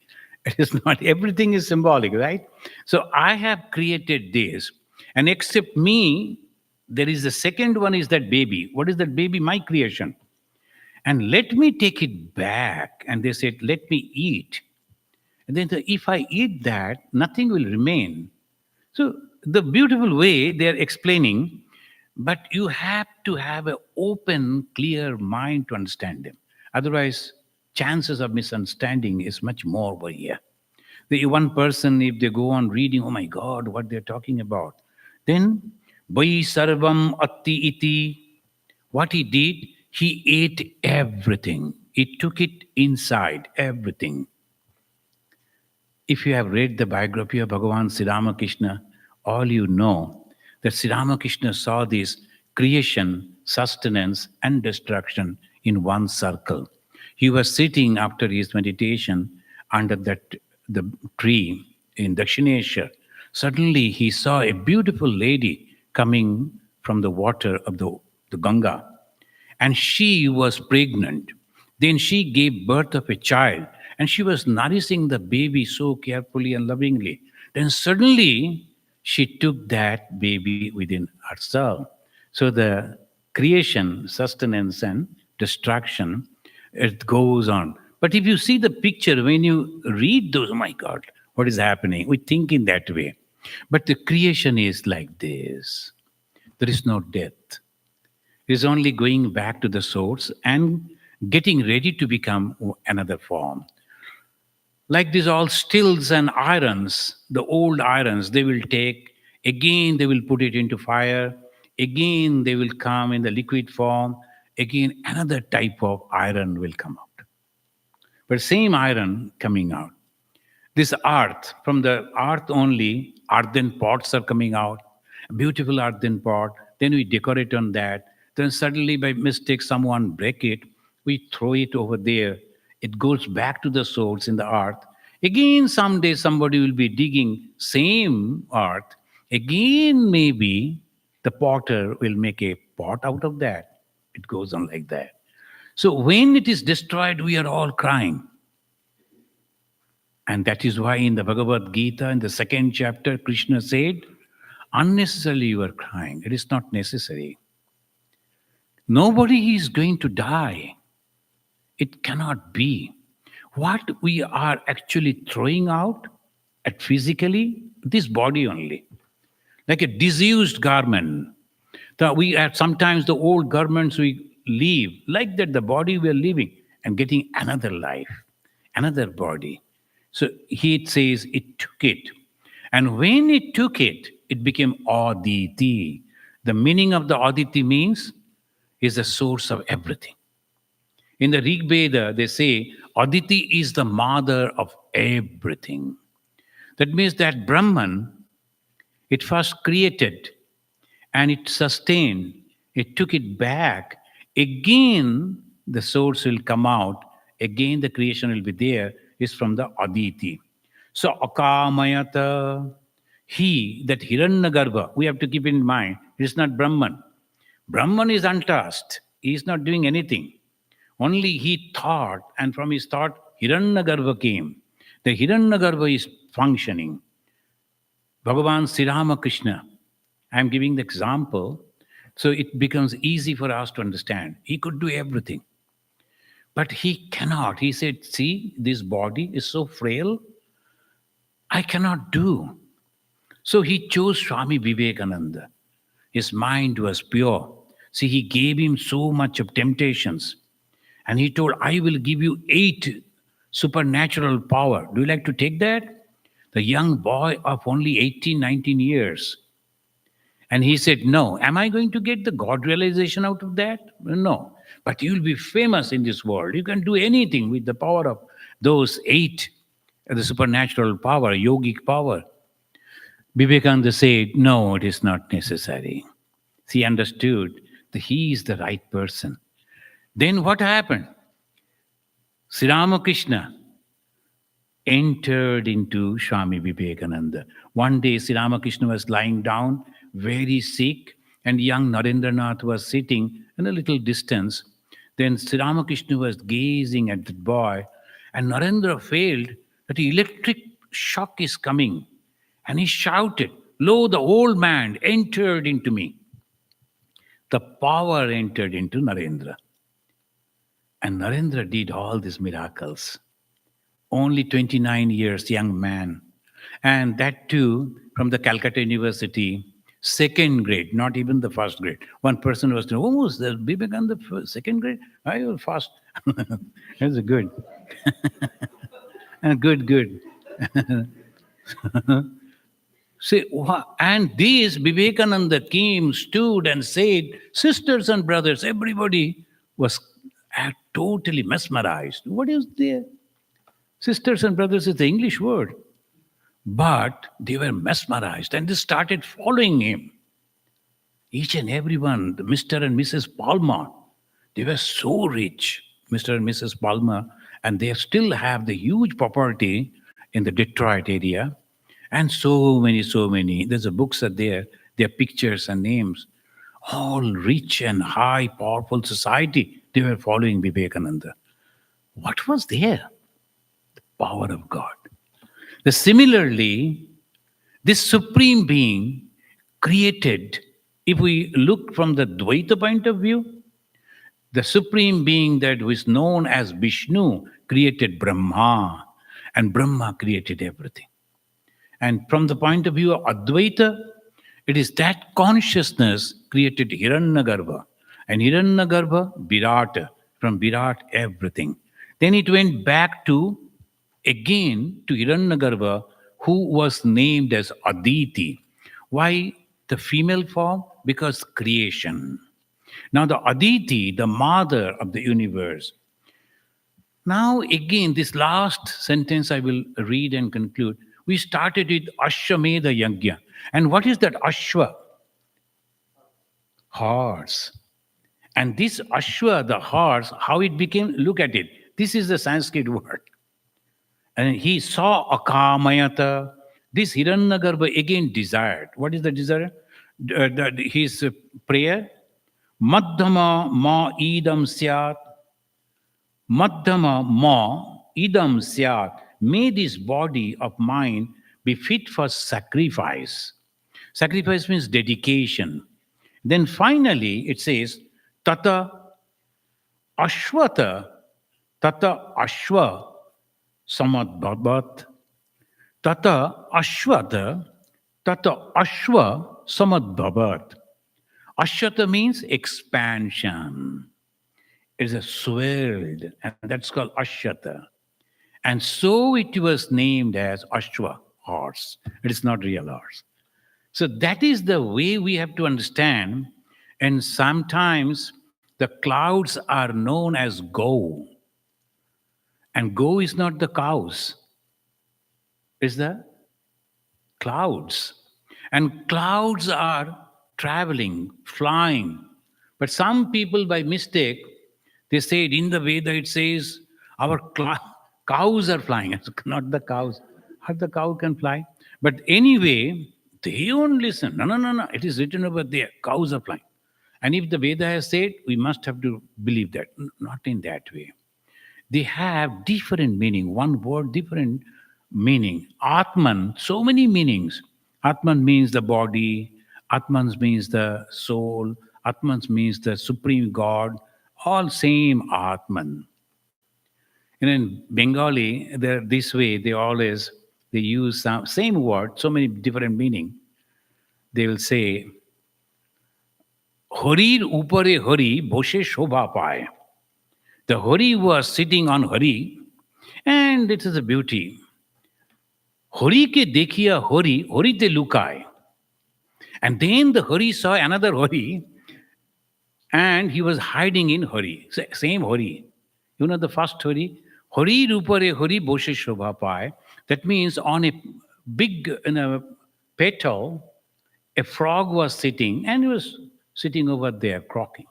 It is not, everything is symbolic, right? So I have created this. And except me, there is the second one is that baby. What is that baby? My creation. And let me take it back. And they said, let me eat. And then if I eat that, nothing will remain. So the beautiful way they're explaining, but you have to have an open, clear mind to understand them. Otherwise, chances of misunderstanding is much more over here. The one person, if they go on reading, oh my God, what they're talking about, then Vai Sarvam Atti Iti, what he did, he ate everything. He took it inside, everything. If you have read the biography of Bhagavan Sri Ramakrishna, all you know that Sri Ramakrishna saw this creation, sustenance, and destruction in one circle. He was sitting after his meditation under the tree in Dakshineshwar. Suddenly he saw a beautiful lady coming from the water of the Ganga, and she was pregnant. Then she gave birth of a child, and she was nourishing the baby so carefully and lovingly. Then suddenly she took that baby within herself. So the creation, sustenance, and destruction, it goes on. But if you see the picture, when you read those, oh my God, what is happening? We think in that way. But the creation is like this. There is no death. It is only going back to the source and getting ready to become another form. Like these all stills and irons, the old irons, they will take, again they will put it into fire, again they will come in the liquid form, again another type of iron will come out. But same iron coming out. This earth, from the earth only, earthen pots are coming out, a beautiful earthen pot. Then we decorate on that. Then suddenly, by mistake, someone break it. We throw it over there. It goes back to the source in the earth. Again, someday somebody will be digging same earth. Again, maybe the potter will make a pot out of that. It goes on like that. So when it is destroyed, we are all crying. And that is why in the Bhagavad Gita, in the second chapter, Krishna said, unnecessarily you are crying. It is not necessary. Nobody is going to die. It cannot be. What we are actually throwing out at physically, this body only, like a disused garment. That we are sometimes the old garments we leave, like that the body we are leaving and getting another life, another body. So he says it took it. And when it took it, it became Aditi. The meaning of the Aditi means is the source of everything. In the Rig Veda, they say Aditi is the mother of everything. That means that Brahman, it first created and it sustained, it took it back. Again, the source will come out. Again, the creation will be there, is from the Aditi. So, Akamayata, he, that Hiranyagarbha, we have to keep in mind, it is not Brahman. Brahman is untouched. He is not doing anything. Only he thought, and from his thought, Hiranyagarbha came. The Hiranyagarbha is functioning. Bhagavan Sri Ramakrishna, I am giving the example, so it becomes easy for us to understand. He could do everything. But he cannot. He said, see, this body is so frail, I cannot do. So he chose Swami Vivekananda. His mind was pure. See, he gave him so much of temptations. And he told, I will give you 8 supernatural power. Do you like to take that? The young boy of only 18, 19 years. And he said, no. Am I going to get the God realization out of that? No. But you'll be famous in this world. You can do anything with the power of those 8, the supernatural power, yogic power. Vivekananda said, no, it is not necessary. He understood that he is the right person. Then what happened? Sri Ramakrishna entered into Swami Vivekananda. One day, Sri Ramakrishna was lying down, very sick, and young Narendranath was sitting in a little distance. Then Sri Ramakrishna was gazing at the boy, and Narendra felt that the electric shock is coming. And he shouted, lo, the old man entered into me. The power entered into Narendra. And Narendra did all these miracles. Only 29 years, young man. And that too from the Calcutta University, second grade, not even the first grade. One person was saying, oh, the Vivekananda second grade? I was fast. That's good. Good. See, and this Vivekananda came, stood, and said, sisters and brothers, everybody was totally mesmerized. What is there? Sisters and brothers is the English word. But they were mesmerized and they started following him. Each and everyone, the Mr. and Mrs. Palmer, they were so rich, Mr. and Mrs. Palmer, and they still have the huge property in the Detroit area. And so many. There's a books are there, their pictures and names. All rich and high, powerful society. They were following Vivekananda. What was there? The power of God. Similarly, this supreme being created, if we look from the Dvaita point of view, the supreme being that was known as Vishnu created Brahma, and Brahma created everything. And from the point of view of Advaita, it is that consciousness created Hiranyagarbha, and Hiranyagarbha, Virata, from Virat, everything. Then it went back to again to Hiranyagarbha, who was named as Aditi. Why the female form? Because creation. Now the Aditi, the mother of the universe. Now again, this last sentence I will read and conclude. We started with Ashwamedha Yajna. And what is that Ashwa? Horse. And this Ashwa, the horse, how it became, look at it. This is the Sanskrit word. And he saw Akamayata. This Hiranyagarbha again desired. What is the desire? His prayer. Madhyama ma idam syat. Madhyama ma idam syat. May this body of mine be fit for sacrifice. Sacrifice means dedication. Then finally it says, Tata Ashwata, Tata Ashwa Samadbhavat, Tata Ashwata, Tata Ashwa Samadbhavat. Ashwata means expansion. It is a swelled, and that's called Ashwata. And so it was named as Ashwa, horse. It is not real horse. So that is the way we have to understand. And sometimes the clouds are known as go. And go is not the cows. It's the clouds. And clouds are traveling, flying. But some people by mistake, They said in the Veda, it says our cows are flying. It's not the cows. How the cow can fly? But anyway, they won't listen. No, no, no, no. It is written over there. Cows are flying. And if the Veda has said, we must have to believe that. Not in that way. They have different meaning. One word, different meaning. Atman, so many meanings. Atman means the body. Atman means the soul. Atman means the supreme God. All same Atman. And in Bengali, they're this way. They use some same word, so many different meaning. They will say, "Harir upare Hari boshe shobha paye." The Hari was sitting on Hari, and it is a beauty. Hari ke dekhiya Hari, Hari te lukai. And then the Hari saw another Hari, and he was hiding in Hari. Same Hari. You know the first Hari? Hari rupare Hari boshe shobha paye. That means on a big in a petal, a frog was sitting, and he was sitting over there croaking.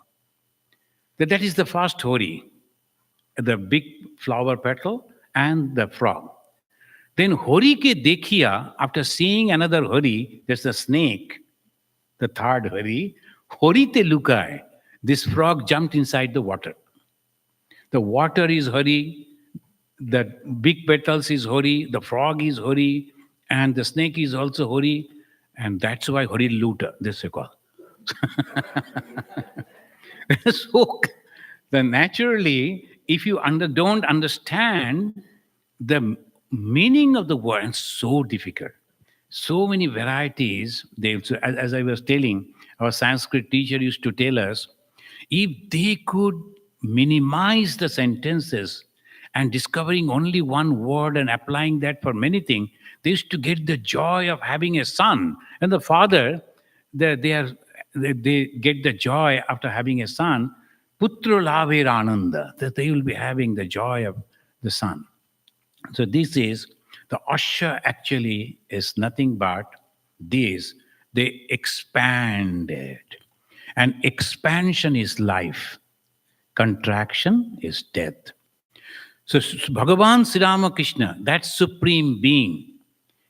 That is the first Hari, the big flower petal and the frog. Then Hari ke dekhiya, after seeing another Hari, there's a snake, the third Hari. Hari te lukai. This frog jumped inside the water. The water is Hari, the big petals is Hari, the frog is Hari, and the snake is also Hari, and that's why Hari Luta, this is called. So, then naturally, if you don't understand the meaning of the word, it's so difficult. So many varieties. As I was telling, our Sanskrit teacher used to tell us, if they could minimize the sentences and discovering only one word and applying that for many things, they used to get the joy of having a son. And the father, they get the joy after having a son, putra laver ananda, that they will be having the joy of the son. So this is, the usher actually is nothing but this. They expand it. And expansion is life. Contraction is death. So Bhagavan Sri Ramakrishna, that supreme being,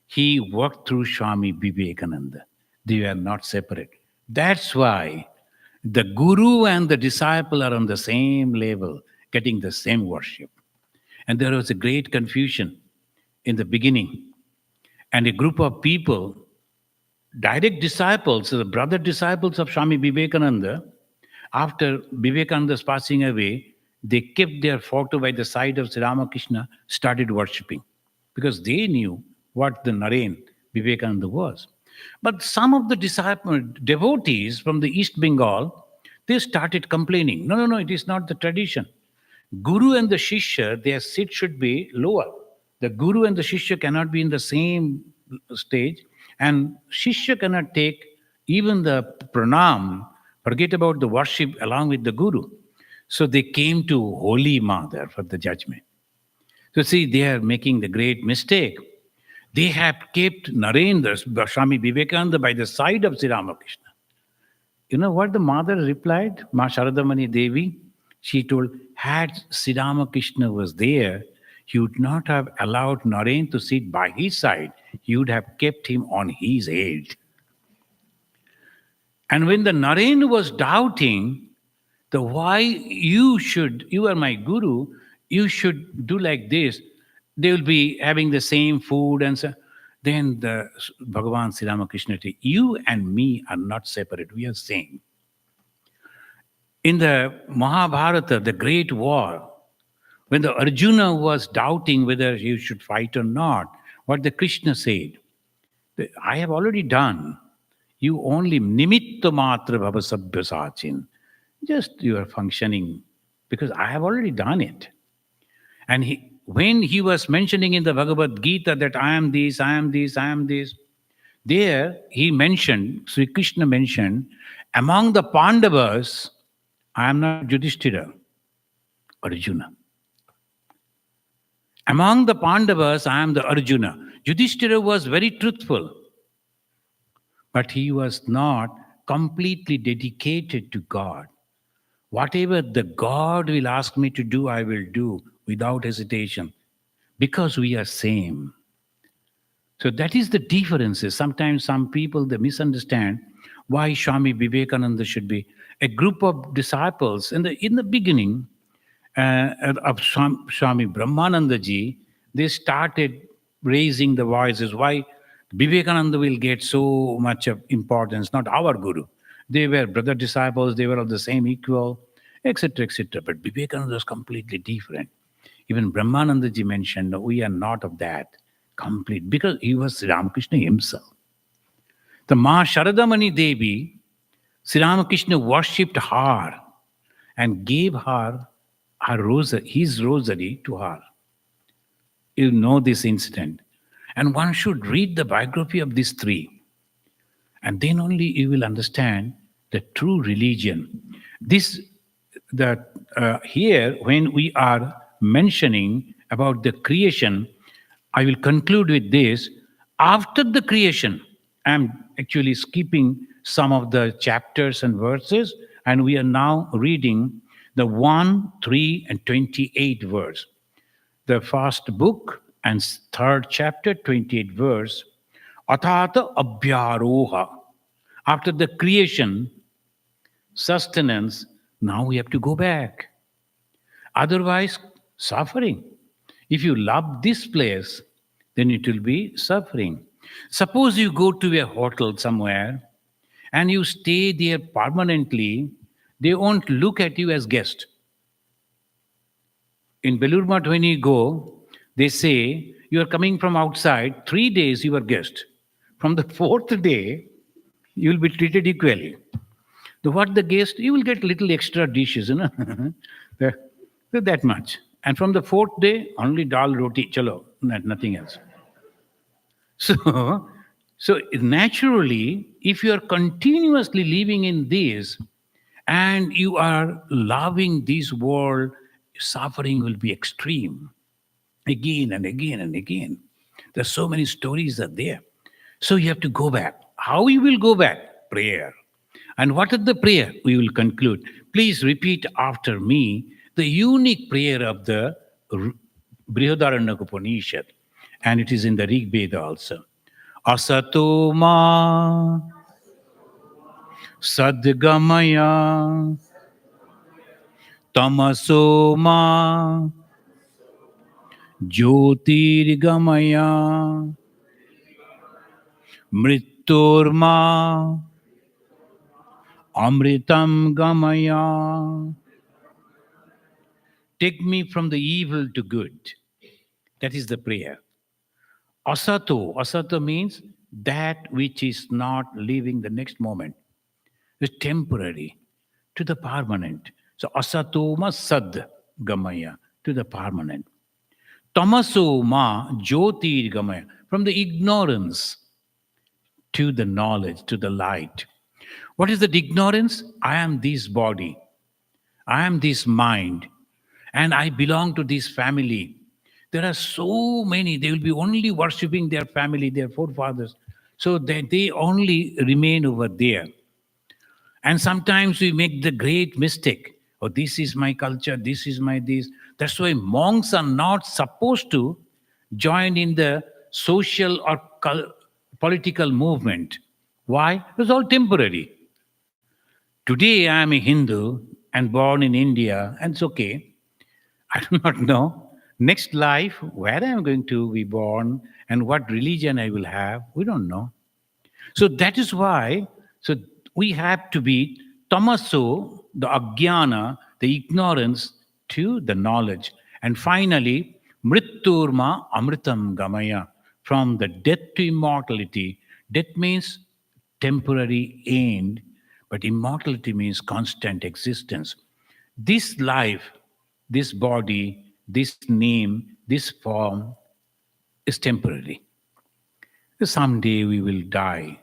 he worked through Swami Vivekananda. They are not separate. That's why the guru and the disciple are on the same level, getting the same worship. And there was a great confusion in the beginning. And a group of people, direct disciples, so the brother disciples of Swami Vivekananda, after Vivekananda's passing away, they kept their photo by the side of Sri Ramakrishna, started worshipping, because they knew what the Naren Vivekananda was. But some of the devotees from the East Bengal, they started complaining. No, no, no, it is not the tradition. Guru and the Shishya, their seat should be lower. The Guru and the Shishya cannot be in the same stage, and Shishya cannot take even the pranam, forget about the worship along with the Guru. So they came to Holy Mother for the judgment. So see, they are making the great mistake. They have kept Narendra, Swami Vivekananda, by the side of Sri Ramakrishna. You know what the mother replied? Ma Sharadamani Devi, she told, had Sri Ramakrishna was there, he would not have allowed Naren to sit by his side. He would have kept him on his head. And when the Naren was doubting, the why you are my guru, you should do like this, they will be having the same food and so. Then the Bhagavan Sri Ramakrishna said, you and me are not separate, we are same. In the Mahabharata, the great war, when the Arjuna was doubting whether he should fight or not, what the Krishna said, I have already done. You only nimitta matra bhava sabhya sachin. Just you are functioning, because I have already done it. And when he was mentioning in the Bhagavad Gita that I am this, I am this, I am this, there he mentioned, Sri Krishna mentioned, among the Pandavas, I am not Yudhishthira, Arjuna. Among the Pandavas, I am the Arjuna. Yudhishthira was very truthful, but he was not completely dedicated to God. Whatever the God will ask me to do, I will do without hesitation because we are same. So that is the differences. Sometimes some people they misunderstand why Swami Vivekananda should be a group of disciples. In the beginning of Swami Brahmananda ji, they started raising the voices. Why Vivekananda will get so much of importance? Not our guru. They were brother disciples. They were of the same equal, etc., etc. But Vivekananda was completely different. Even Brahmananda ji mentioned, "No, we are not of that complete," because he was Sri Ramakrishna himself. The Ma Sharadamani Devi, Sri Ramakrishna worshipped her and gave her his rosary to her. You know this incident. And one should read the biography of these three. And then only you will understand the true religion. This that here when we are mentioning about the creation, I will conclude with this. After the creation, I'm actually skipping some of the chapters and verses, and we are now reading the 1, 3, and 28 verse. The first book and third chapter, 28 verse. Athata abhyaroha. After the creation, sustenance, now we have to go back. Otherwise, suffering. If you love this place, then it will be suffering. Suppose you go to a hotel somewhere and you stay there permanently, they won't look at you as guest. In Belur Math, when you go, they say you are coming from outside, 3 days you are guest. From the fourth day, you will be treated equally. What the guest, you will get little extra dishes, you know, The- that much. And from the fourth day, only dal roti, chalo, nothing else. So, so naturally, if you are continuously living in this and you are loving this world, suffering will be extreme again and again and again. There's so many stories are there. So you have to go back. How you will go back? Prayer. And what is the prayer? We will conclude. Please repeat after me the unique prayer of the Brihadaranyaka Upanishad. And it is in the Rig Veda also. Asato ma sadgamaya tamaso ma jyotirgamaya mrityorma amritam gamaya. Take me from the evil to good. That is the prayer. Asato. Asato means that which is not living the next moment. It's temporary to the permanent. So asato ma sad gamaya, to the permanent. Tamaso ma jyotir gamaya, from the ignorance to the knowledge, to the light. What is that ignorance? I am this body. I am this mind. And I belong to this family. There are so many, they will be only worshipping their family, their forefathers. So that they only remain over there. And sometimes we make the great mistake. Oh, this is my culture, this is my this. That's why monks are not supposed to join in the social or political movement. Why? It's all temporary. Today I am a Hindu and born in India, and it's okay. I do not know. Next life, where I am going to be born and what religion I will have, we don't know. So that is why, so we have to be tamaso, the ajnana, the ignorance, to the knowledge. And finally, mritturma amritam gamaya, from the death to immortality. Death means temporary end, but immortality means constant existence. This life, this body, this name, this form is temporary. Someday we will die.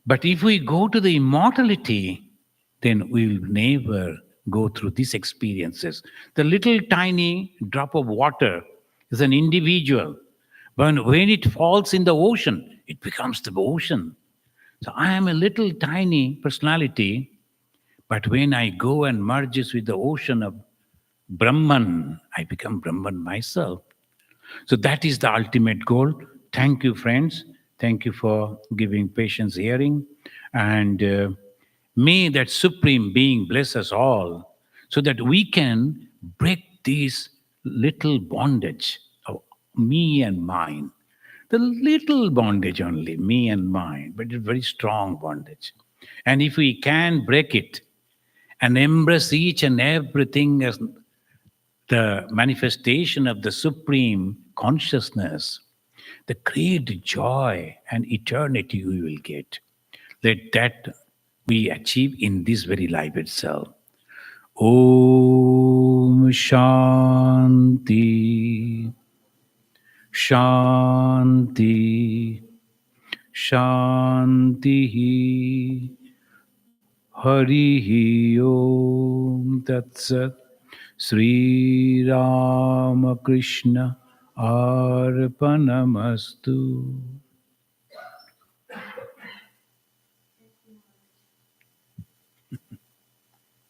But if we go to the immortality, then we will never go through these experiences. The little tiny drop of water is an individual. But when it falls in the ocean, it becomes the ocean. So I am a little tiny personality, But when I go and merges with the ocean of Brahman, I become Brahman myself. So that is the ultimate goal. Thank you, friends. Thank you for giving patience hearing. And may that Supreme Being bless us all so that we can break this little bondage of me and mine. The little bondage only, me and mine, but it's very strong bondage. And if we can break it and embrace each and everything as the manifestation of the supreme consciousness, the great joy and eternity we will get. Let that we achieve in this very life itself. Om Shanti, Shanti, Shanti. Hari Om Tat Sat. Sri Ramakrishna Arpanamastu.